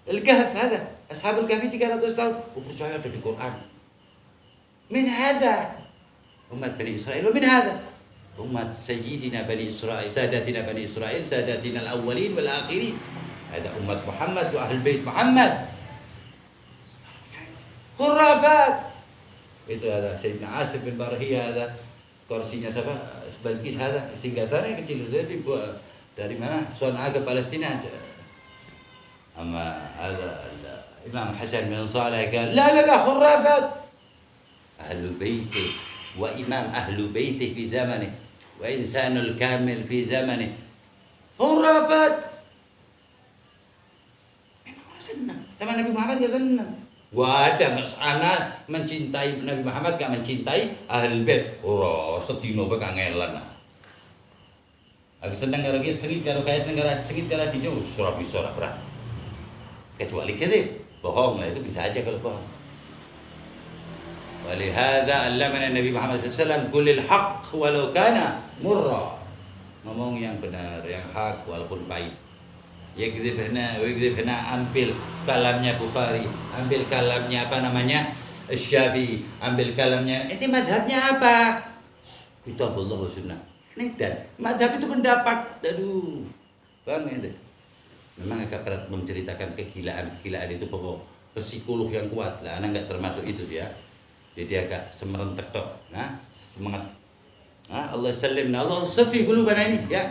Al-Kahf ada, Ashabul Kahfi 300 tahun. Percaya ada di Quran. Min hada umat Bani Israel, min hada umat Sayyidina Bani Israel, Sadatina Bani Israel, Sadatina al-awwalin wal akhirin. Ada umat Muhammad wa ahlul bait Muhammad. Khurafat. Itu ada Sayyidina Asif bin Barhiyah, ada kursinya siapa? Balqis ada, singgasana kecil saja dibuat dari mana? Son'a ke Palestina. Ama ada Imam Hasan bin Saleh قال لا خرافات أهل بيته وإمام أهل بيته في زمنه وإنسان الكامل في زمنه خرافات senang. Sama Nabi Muhammad gak senang. Wah, ada nggak sana mencintai Nabi Muhammad gak mencintai Ahlul Bait. Oh, sedino bae kangelan. Aku seneng karo ki sengit karo kaya seneng karo sengit karo dinyo ora bisa ora berat. Kecuali kita bohong lah, itu bisa aja kalau bohong. Walihada allamana Nabi Muhammad SAW qulil haqq walau kana murra. Ngomong yang benar, yang hak walaupun pahit. Yakdzibna ambil kalamnya Bukhari, ambil kalamnya apa namanya? Syafi'i, ambil kalamnya. Itu mazhabnya apa? Kitabullah wa sunnah. Dan mazhab itu pendapat. Aduh. Paham enggak? Memang agak berat menceritakan kegilaan itu pokok psikolog yang kuat lah. Anak enggak termasuk itu sih ya. Jadi agak semerentek tok. Nah, semangat. Nah, Allah salimna, Allah safi qulubana ini ya.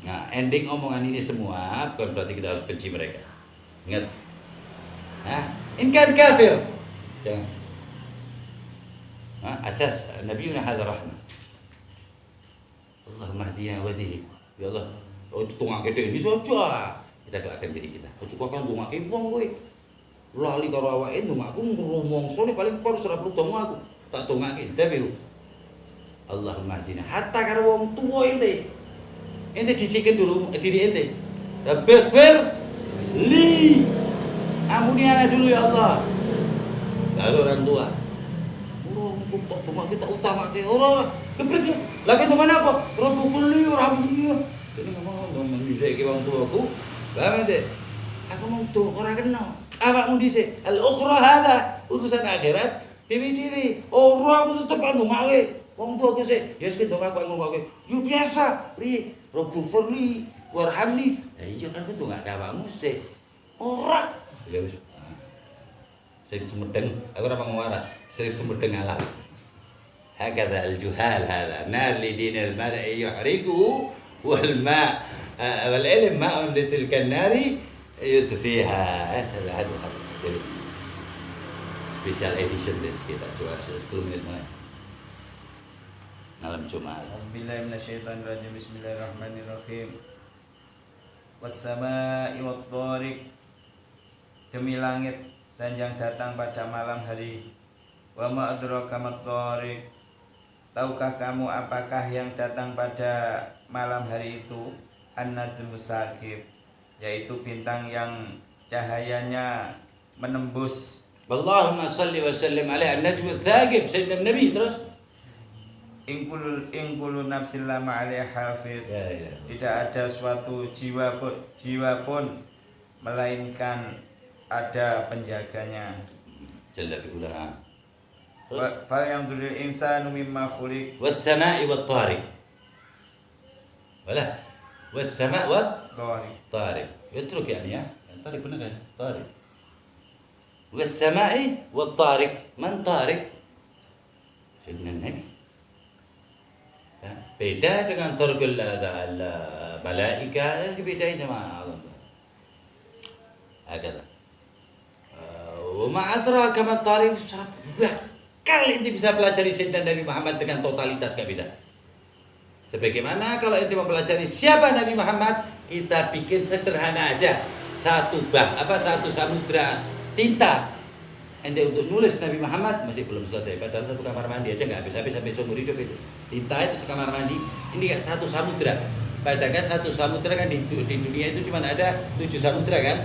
Nah, ending omongan ini semua bukan berarti kita harus benci mereka. Ingat. Nah, in kan kafir. Jangan. Nah, asas nabiyuna hadza rahmah. Allahumma hdina wadihi. Ya Allah, oh tungak gede ini saja. Kita doakan diri kita. Ojo kok kan tungake wong kowe. Lali karo awake ndongakku ngrumongso paling par ora perlu donga aku. Tak tungake tapi Allahumma hdina hatta karo wong tuwa ente. Ente disikin dulu diri ente. Rabbighfir li. Ampuni ana dulu ya Allah. Lalu orang tua. Untuk tak tungak kita utamake ora keprek. Lagi tunggu apa? Rabbighfir li warhamni. Jadi ngomong dhisik wong tuaku. Paham ente? Aku mau tuh ora kena. Awakmu dhisik. Al-ukhra hadza urusan akhirat dewi-dewi. Ora aku tetep ndongake. Wong tuaku sik, ya sik ndongake kok ngono yo biasa. Pri, Rabbighfir li warhamni. Lah iya kan aku ndongake awakmu sik. Ora. Ya wis. Sing semedeng, aku ora ngomong sing semedeng ala wis. Hakadha al-juhal hadha. Nar li dinil mar'i yuhriku wal ma' wal ilm ma'un li tilka an-nari yudfiha. Salah ada. Special edition deh kita coba 10 menit mulai. Malam Jumat. Bismillahirrahmanirrahim. Minasyaitonirrajim. Bismillahirrahmanirrahim. Was-samaa'i wat-thariq. Demi langit dan yang datang pada malam hari. Wa ma adraka mat-thariq. Tahukah kamu apakah yang datang pada malam hari itu? An-najmus saqib, yaitu bintang yang cahayanya menembus. Allahumma shalli wa sallim alaihi an-najmus saqib sayyidina Nabi terus. Ingkulu nafsin lama alaiha hafid. Ya. Tidak ada suatu jiwa pun melainkan ada penjaganya. Jalla fi ulaha. Fal yang duril insanu mimma khuliq. Was sama'i wat tariq. Wala. Was sama' wat tariq. Yatruk yani ya. Tariq benar kan? Tariq. Was sama'i wat tariq. Man tariq? Sayyidina Nabi. Beda dengan tarqul malaika, dibedain sama Allah. Ada. Wa ma adraka ma tariq. Kali ini bisa pelajari Sayyidina Nabi Muhammad dengan totalitas gak bisa. Sebagaimana kalau ente mempelajari siapa Nabi Muhammad, kita bikin sederhana aja. Satu samudra tinta. Ente untuk nulis Nabi Muhammad masih belum selesai. Padahal satu kamar mandi aja nggak habis-habis sampai seumur hidup itu. Tinta itu sekamar mandi. Ini kan satu samudra. Padahal kan satu samudra kan di dunia itu cuma ada 7 samudra kan.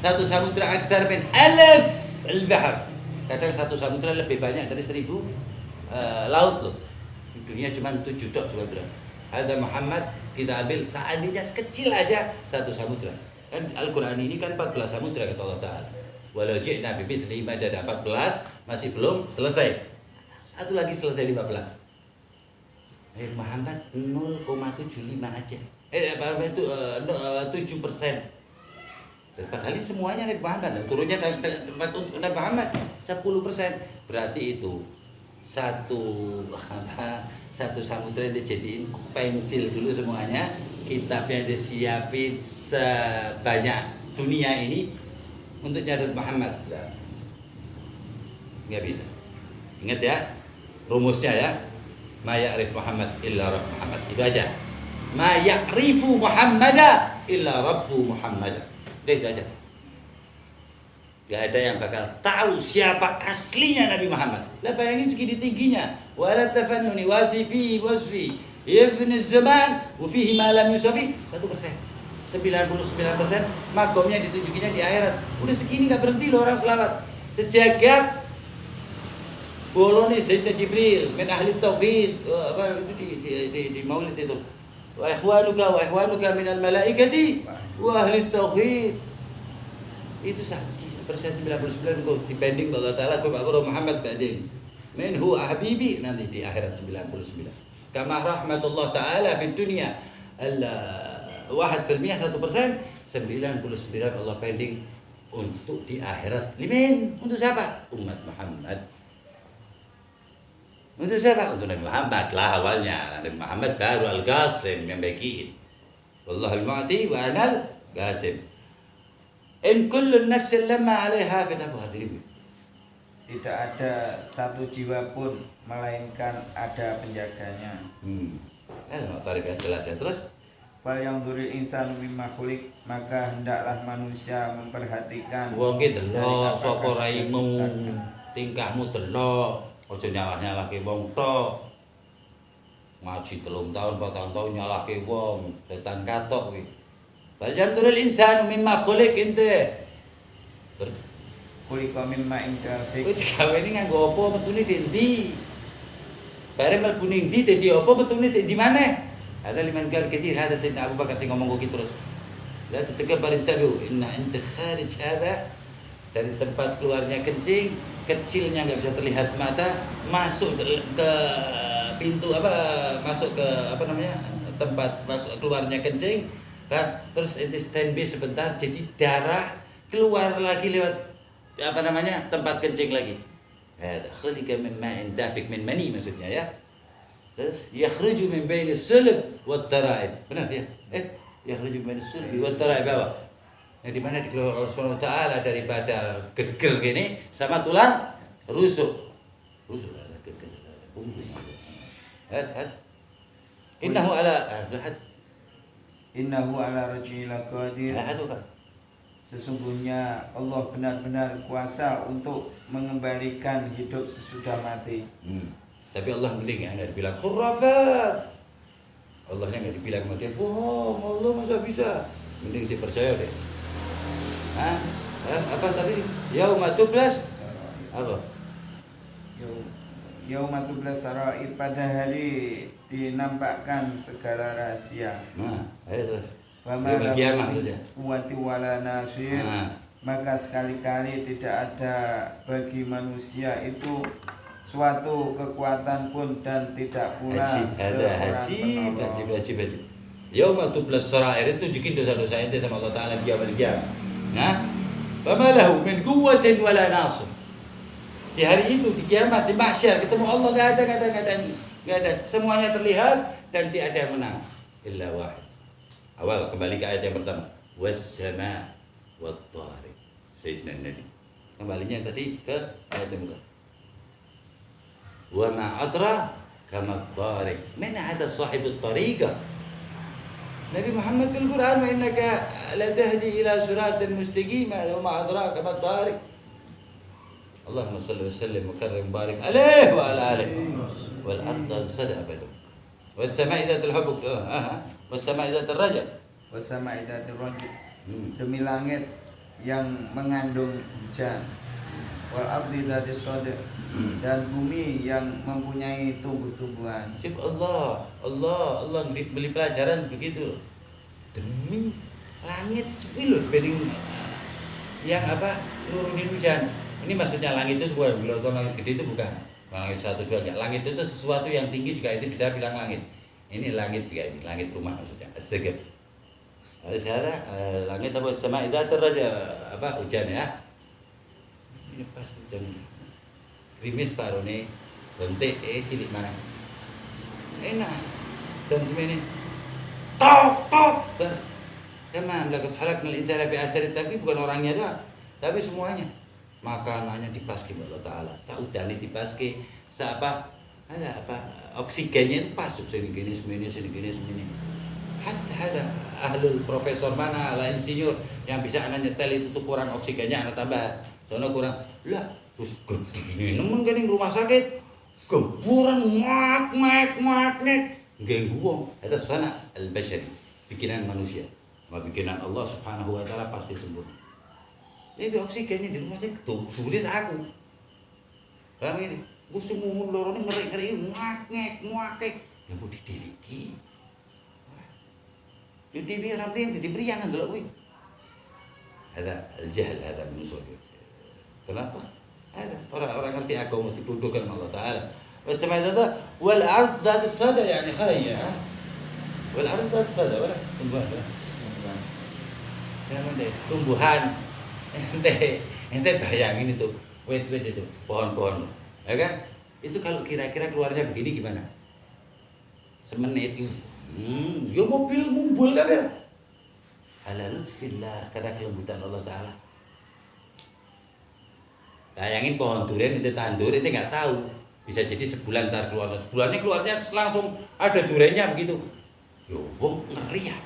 Satu samudra aktsar min alaf al-bahr. Kadang satu samudra lebih banyak dari 1000 laut loh. Di dunia cuma 7 tok samudra. Ada Muhammad kita ambil seandainya sekecil aja satu samudra. Kan Al-Qur'an ini kan 14 samudra kata Allah Ta'ala. Walau ji'na bi mithli madad 14 masih belum selesai. Satu lagi selesai 15. Muhammad 0,75 aja. Itu 7%. Padahal ini semuanya Nabi Muhammad. Turunnya Nabi Muhammad 10%. Berarti itu satu samudra itu jadiin pensil dulu semuanya. Kitabnya disiapin sebanyak dunia ini untuk nyadat Muhammad. Nggak bisa. Ingat ya rumusnya ya. Ma ya'rif Muhammad illa Rabb Muhammad. Itu aja. Ma ya'rifu Muhammada illa Rabbu Muhammad. Itu aja. Gak ada yang bakal tahu siapa aslinya Nabi Muhammad. Lah bayangin segini tingginya. Wala tafannuni wasifi wasfi ibn zaman wa fihi ma lam yusafi 1%. 99% makomnya ditunjukinya di akhirat. Udah segini nggak berhenti loh orang selamat. Sejagat bolone Sayyidina Jibril min ahli tauhid apa itu di Maulid itu. Wa ikhwanuka minal malaikati wa ahli tauhid. Itu 99% kok dibanding Allah Ta'ala ke Pak Muhammad ba'din. Min huwa habibi nanti di akhirat 99. Kama rahmatullah Ta'ala di dunia Allah 1% 99 Allah pending untuk di akhirat. Limin untuk siapa? Umat Muhammad. Untuk siapa? Untuk Nabi Muhammad lah awalnya. Nabi Muhammad baru Al-Qasim yang bagiin. Wallahul mu'ti wa anal qasim. In kullu nafsin lamma 'alaiha hafiz. Tidak ada satu jiwa pun melainkan ada penjaganya. Tarifnya jelas ya. Terus Fal yang duril insan mimma khuliq, maka hendaklah manusia memperhatikan wong ki delok sapa apakah raimu, diciptakan. tingkahmu delok, aja nyalah-nyalahke wong tok. Ngaji 3 tahun, 4 tahun nyalahke wong, setan katok kuwi. Fal yanturul insanu mimma khuliq ente. Khuliqa mimma ingkafik. Kowe digawe ini nganggo apa metune ndi? Bare mlebu ning ndi dadi apa metune di maneh? Ada liman kal kathir hada Sayyidina Abu Bakar sing ngomong gitu terus. La tatakabbar intabihu inna anta kharij hada dari tempat keluarnya kencing, kecilnya enggak bisa terlihat mata, masuk ke pintu masuk ke tempat masuk keluarnya kencing, kan? Terus ente standby sebentar jadi darah keluar lagi lewat tempat kencing lagi. Hada khuliqa min ma'in dafiq min mani maksudnya ya. Terus yakhruju min baini sulb wat tara'ib. Benar ya? Yakhruju min baini sulb wat tara'ib apa? Di mana dikeluarkan Allah Subhanahu wa taala daripada geger gini sama tulang rusuk. Rusuk ada geger ada punggung. Innahu ala raj'il qadir. Sesungguhnya Allah benar-benar kuasa untuk mengembalikan hidup sesudah mati. Tapi Allah mending ya, nggak dibilang khurafat. Allahnya nggak dibilang kemudian, Allah masa bisa. Mending sih percaya deh. Apa tadi? Yauma tublas apa? Yauma tublas sarair, pada hari dinampakkan segala rahasia. Ayo terus. Wa ma lahu min quwwati wala nasir. Maka sekali-kali tidak ada bagi manusia itu suatu kekuatan pun dan tidak pula seorang penolong. Haji. Yauma tublas sarair itu tunjukin dosa-dosa ente sama Allah Ta'ala di yaumil qiyamah. Fama lahu min quwwatin wala nasir. Di hari itu di kiamat di mahsyar ketemu Allah enggak ada. Semuanya terlihat dan tidak ada yang menang. Illa wahid. Awal kembali ke ayat yang pertama. Was-sama wat-tariq. Sayyidina Nabi. Kembalinya tadi ke ayat yang pertama. Wa ma adra kama at-tariq. Mana ada sahibut tariqah? Nabi Muhammad fil Quran wa innaka la tahdi ila siratin mustaqim wa ma adraka ma at-tariq. Allahumma salli wa sallim wa karrim barik alaihi wa ala alihi wal arda sada abadu. Was sama'i dzatil hubuk. Was sama'i dzatir raja. Was sama'i dzatir raja. Demi langit yang mengandung hujan. Wal ardi dzatis sada. Dan bumi yang mempunyai tumbuh-tumbuhan. Syif Allah beli pelajaran begitu. Demi langit secuil loh dibanding yang nurunin hujan. Ini maksudnya langit itu bukan langit gede itu bukan. Langit 1 2 enggak. Langit itu sesuatu yang tinggi juga itu bisa bilang langit. Ini langit juga ini, langit rumah maksudnya. As-saqaf. Ada langit apa sama itu raja hujan ya. Ini pas hujan. Krimis parone bentik cilik mana enak dan semene tok kama lakat halaknal insana fi asari, tapi bukan orangnya doang tapi semuanya makanannya dipaski Allah Ta'ala saudane dipaski oksigennya itu pas sini gini hatta ada ahlul profesor mana ala insinyur yang bisa anak nyetel itu kurang oksigennya anak tambah sono kurang. Lah, terus gede nemen kene rumah sakit. Keburan mak nek ganggu wong. Itu sana al-bashari, bikinan manusia. Sama bikinan Allah Subhanahu wa taala pasti sempurna. Itu oksigennya di rumah sakit tuh, sulit aku. Paham ini? Gue semua lorone ngeri-ngeri muakek. Ya mau didiriki. Jadi biar orang yang diberi yang ndelok kuwi. Ada al-jahl ada musuh. Kenapa? Ada orang ngerti agama dituduhkan Allah Taala. وسمعت هذا والأرض ذات الصدى يعني خلية والأرض ذات الصدى ولا tumbuhan ente bayangin itu wait itu pohon-pohon ya kan itu kalau kira-kira keluarnya begini gimana semenit ya mobil mumbul kan ala lutfillah karena kelembutan Allah Ta'ala. Bayangin pohon durian itu tandur itu nggak tahu bisa jadi sebulan ntar sebulannya keluarnya langsung ada duriannya begitu. Yo, ngeri ya.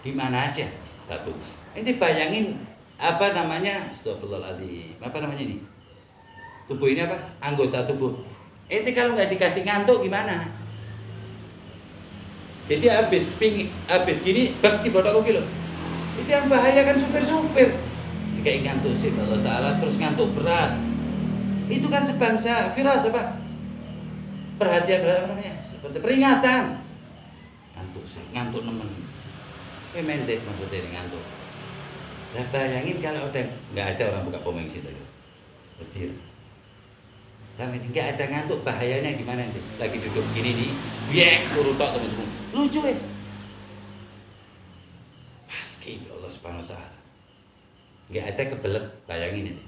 Di mana aja? Satu. Ini bayangin apa namanya? Astagfirullahaladzim. Apa namanya ini? Tubuh ini apa? Anggota tubuh. Ini kalau nggak dikasih ngantuk gimana? Jadi habis gini bak di botak kilo. Itu yang bahaya kan supir. Kayak ngantuk sih Allah Ta'ala terus ngantuk berat. Itu kan sebangsa viras apa? Perhatian apa namanya? Seperti peringatan. Ngantuk nemen. Mendek maksudnya ini ngantuk. Nah bayangin kalau udah nggak ada orang buka pom bensin lagi. Kecil. Nggak ada ngantuk bahayanya gimana nanti? Lagi duduk gini nih, biek turun tok teman-teman. Lucu wes. Pasti Allah Subhanahu Wa Taala. Nggak ada kebelet, bayangin ini.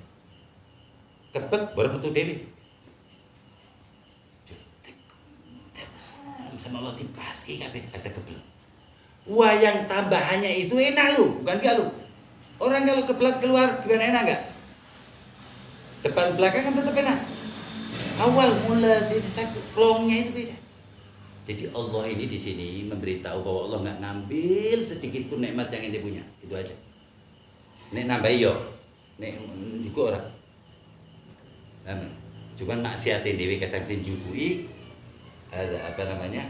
Kebet baru metu dewi. Sama Allah dipaski kabeh ada kebelet. Wah yang tambahannya itu enak lu, bukan gak lu. Orang kalau kebelet keluar gimana enak enggak? Depan belakang kan tetap enak. Awal mula klongnya itu beda. Jadi Allah ini di sini memberitahu bahwa Allah nggak ngambil sedikit pun nikmat yang ente punya, itu aja. Nek nambah yo, nek juga orang. Cuman maksiatin dewi kadang sing jupui ada apa namanya?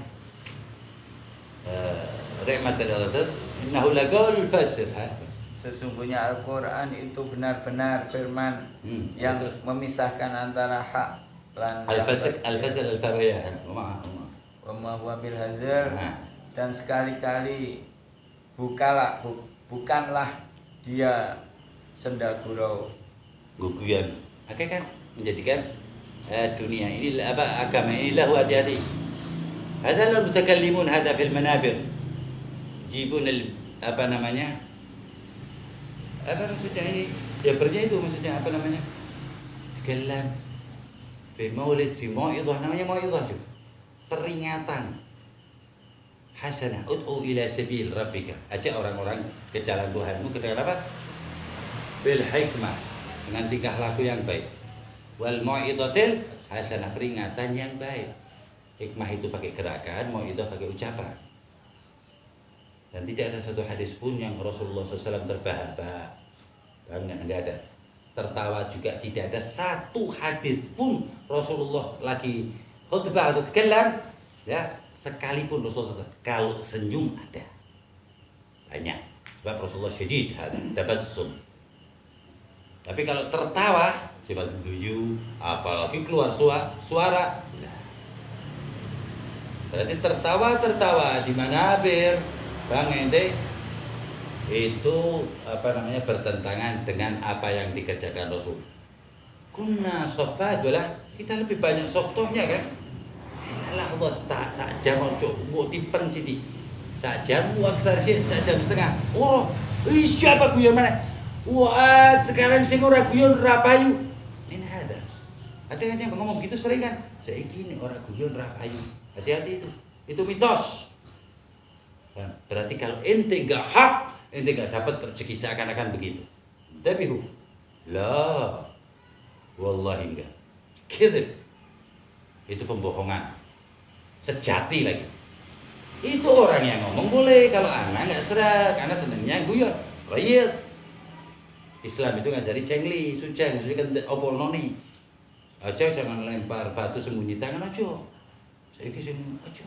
Rahmat dari Allah terus innahu laqaulul fasl. Sesungguhnya Al-Qur'an itu benar-benar firman yang memisahkan antara hak dan al-fasl al-fariyah. Wa ma huwa bil hazar dan sekali-kali bukanlah dia sendagurau guguyan. Oke kan menjadikan dunia ini apa agama ini lahu hati-hati. Hadza la mutakallimun hadza fil manabir. Jibun apa namanya? Apa maksudnya ini? Jabarnya itu maksudnya apa namanya? Takalam fi maulid fi mau'izah namanya mau'izah syuf. Peringatan. Hasanah ud'u ila sabil rabbika. Ajak orang-orang ke jalan Tuhanmu ke jalan apa? Bil hikmah dengan tingkah laku yang baik. Wal mau'izatil hasanah peringatan yang baik. Hikmah itu pakai gerakan, mau'izah pakai ucapan. Dan tidak ada satu hadis pun yang Rasulullah SAW terbahak-bahak. Enggak ada. Tertawa juga tidak ada satu hadis pun Rasulullah lagi khutbah atau tekalam ya sekalipun Rasulullah kalau senyum ada banyak sebab Rasulullah syadid ada tabassum. Tapi kalau tertawa sifat guyu apalagi keluar suara nah. Berarti tertawa di manabir Bang ente itu apa namanya bertentangan dengan apa yang dikerjakan Rasul. Kunna sofa adalah kita lebih banyak softohnya kan. Lah Allah saja mau coba tipen sini. Saja mau akhir sih saja setengah. Oh, siapa guyon mana? Wah, sekarang sing ora guyon ra payu. Ini ada. Ada yang ngomong gitu sering kan. Saiki nek ora guyon ra payu. Hati-hati itu. Itu mitos. Nah, berarti kalau ente enggak hak, ente enggak dapat rezeki seakan-akan begitu. Tapi la wallahi enggak. Kadzib. Itu pembohongan. Sejati lagi. Itu orang yang ngomong boleh, kalau anak enggak serak, karena senangnya guyon. Riyad. Islam itu ngajari cengli, suceng, kan opo noni. Aja jangan lempar batu sembunyi tangan aja. Saiki sing aja.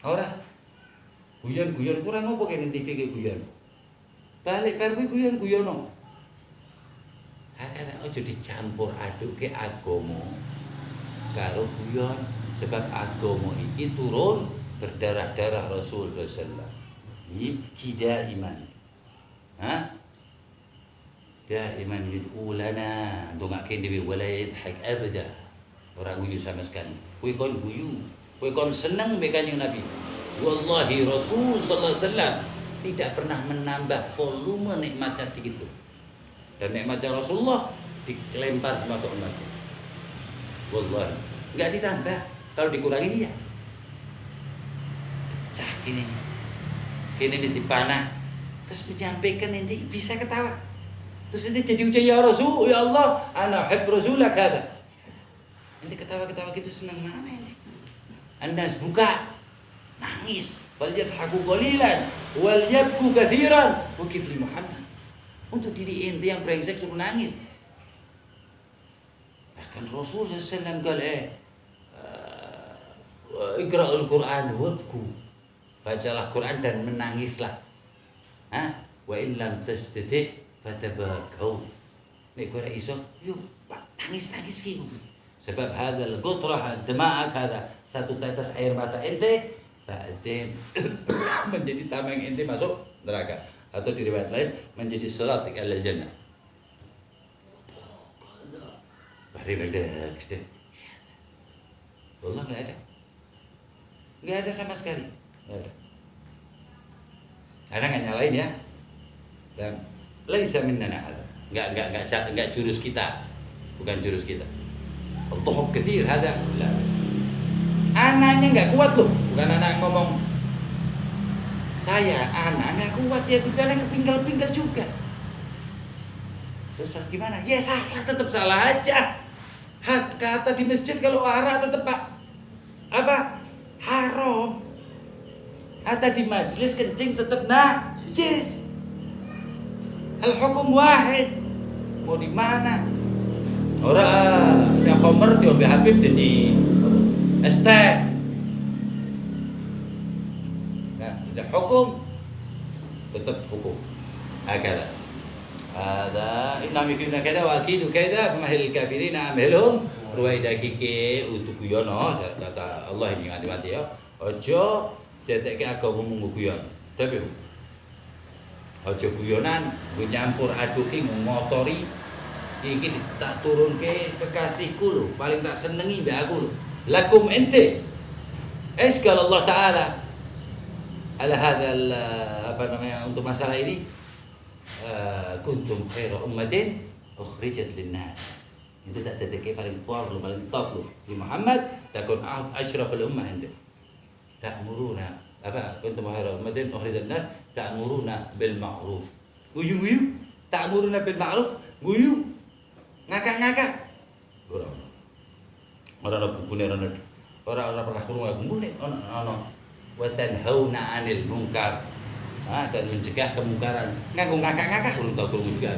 Ora. Guyon-guyon kurang apa kene TV ke guyon. Balik karo guyon-guyono. Hakane aja dicampur aduke agama karo guyon sebab agama iki turun berdarah-darah Rasul sallallahu alaihi wasallam. Iki iman. Hah? Daiman yud'u lana ndongake dhewe wala yadhak abada. Ora guyu sama sekali. Kowe kon guyu, kowe kon seneng mbek Kanjeng Nabi. Wallahi Rasul sallallahu alaihi wasallam tidak pernah menambah volume nikmatnya sedikit pun. Dan nikmatnya Rasulullah dilempar semua ke umatnya. Wallahi, enggak ditambah. Kalau dikurangi dia pecah gini nih. Gini nih dipanah. Terus menyampaikan nanti bisa ketawa. Terus nanti jadi ujian ya Rasul, ya Allah, ana uhib rasulak hada. Nanti ketawa-ketawa gitu senang mana nanti? Anda buka, nangis, wal yadhaku qalilan, wal yabku katsiran, wa kifli Muhammad. Untuk diri ente yang brengsek suruh nangis. Bahkan Rasul sallallahu alaihi wasallam iqra'ul Qur'an wabku. Bacalah Quran dan menangislah. Wa in lam tastati' fatabakau. Nek kowe ora iso, yuk tangis-tangis ki. Sebab hadzal qutrah dama'at hada, satu tetes air mata ente ba'din menjadi tameng ente masuk neraka, atau di riwayat lain menjadi sirat ilal jannah. Bari mendak gitu. Wallah enggak ada. Enggak ada sama sekali. Enggak ada. Karena enggak nyalain ya. Dan laisa minnana hada. Enggak jurus kita. Bukan jurus kita. Al-tuhuk katsir hada. La. Anaknya enggak kuat loh. Bukan anak ngomong saya anak enggak kuat ya, bicara pinggal-pinggal juga. Terus gimana? Ya salah, tetap salah aja. Hak kata di masjid kalau arah tetap apa? Haram. Kata di majlis kencing tetap najis. Al hukum wahid. Mau di mana? Orang ada khomer diombe Habib jadi ST. Nah, ada hukum tetap hukum. Hakala. Ada inami kuna kada wa akidu kada famahil kafirina amhilhum ruwaida kike untuk guyono kata Allah ini nganti-nganti ya. Aja detekke agamamu guyon. Tapi aja guyonan nyampur aduki ngotori iki tak turunke kekasihku lho, paling tak senengi mbek aku lho. Lakum ente. Qala Allah Taala ala hadzal apa namanya untuk masalah ini kuntum khairu ummatin ukhrijat linnas. Itu tak detekke paling por lu paling top lu. Di Muhammad takun asyraful ummah ente. Ta'muruna apa kuntum khairu ummatin ukhrijat linnas ta'muruna bil ma'ruf. Guyu-guyu ta'muruna bil ma'ruf, guyu. Ngakak-ngakak. Ora bukune ora pernah krungu aku mune ono wa tanhauna 'anil munkar. Dan mencegah kemungkaran. Nganggo ngakak-ngakak urung tau krungu juga.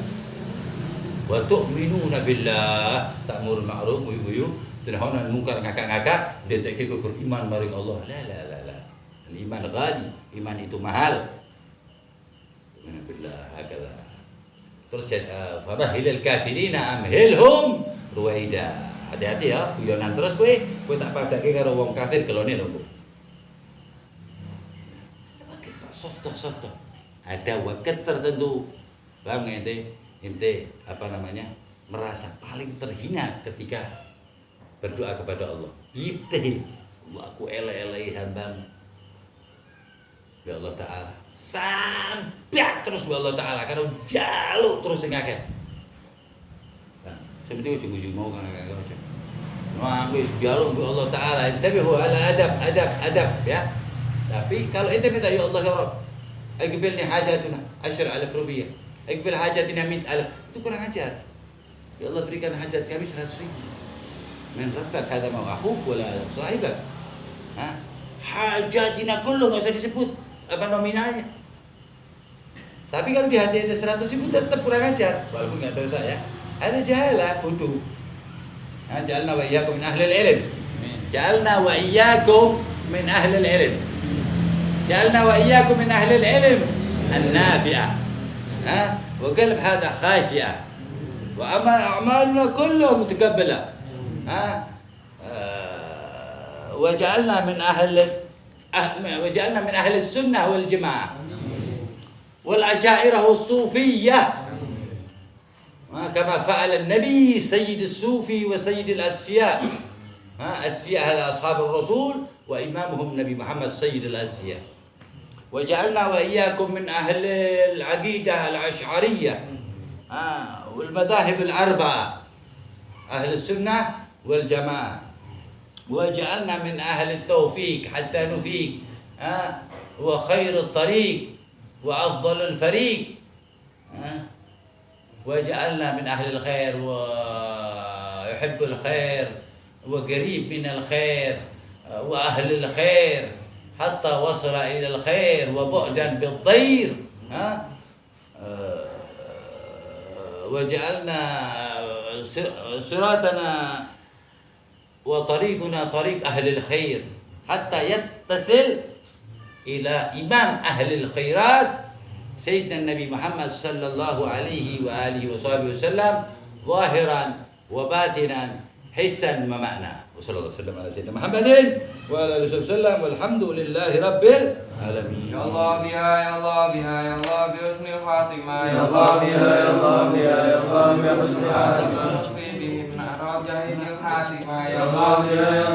Wa tu'minuna billah, ta'murul ma'ruf wa yuhyu tanhauna 'anil munkar, ngakak-ngakak detekke kok iman maring Allah. La. Iman ghali, iman itu mahal. Tu'minu billah hakala. Terus fabahilal kafirina amhilhum ruwaida. Hati-hati ya, guyonan terus kowe tak padake karo wong kafir kelone lho. Soft. Ada waktu tertentu. Paham nggak ente apa namanya? Merasa paling terhina ketika berdoa kepada Allah. Ibtih. Allah aku ele-elei hambamu. Ya Allah Ta'ala. Sampai terus ya Allah Ta'ala karo jaluk terus sing akeh. Nah, seperti ujung-ujung mau kan akeh. Nah, wis jaluk ya Allah Ta'ala. Tapi ala adab ya. Tapi kalau ente minta ya Allah ya Rabb, aqbilni hajatuna 10,000 rupiah. Aqbil hajatina 100,000. Itu kurang ajar. Ya Allah berikan hajat kami 100,000. Min rabbak hadza ma akhuk wala sahibak. Hajatina kullu enggak usah disebut apa nominalnya. Tapi kalau di hati ada 100.000 tetap kurang ajar, walaupun nggak tahu saya. Ada jahalah, bodoh. Nah, ja'alna wa iyyakum min ahli al-ilm. Ja'alna wa iyyakum min ahli al-ilm. Ja'alna wa iyyakum min ahli al-ilm an-nafi'ah. Wa qalb hadha khashi'ah. Wa a'maluna kulluha mutakabbalah. وجعلنا من أهل السنة والجماعة والأشاعرة والصوفية كما فعل النبي سيد الصوفي وسيد الأصفياء. أصفياء هذا أصحاب الرسول وإمامهم النبي محمد سيد الأصفياء. وجعلنا وإياكم من أهل العقيدة الأشعرية والمذاهب الأربعة أهل السنة والجماعة. وجعلنا من أهل التوفيق حتى نفيق وخير الطريق وأفضل الفريق. وجعلنا من أهل الخير ويحب الخير وقريب من الخير وأهل الخير حتى وصل إلى الخير وبعدا بالضير. وجعلنا صراطنا وطريقنا طريق أهل الخير حتى يتصل إلى إمام أهل الخيرات سيدنا النبي محمد صلى الله عليه وآله وصحبه وسلم ظاهرا وباطنا حسا ومعنى. وصلى الله وسلم على سيدنا محمد وعلى آله وسلم والحمد لله رب العالمين. يا الله بها يا الله بها يا الله بحسن الخاتمة يا الله بها يا الله بها يا الله بحسن الخاتمة واكفي به من أعراض جاهل الخاتمة يا يا الله الله بها يا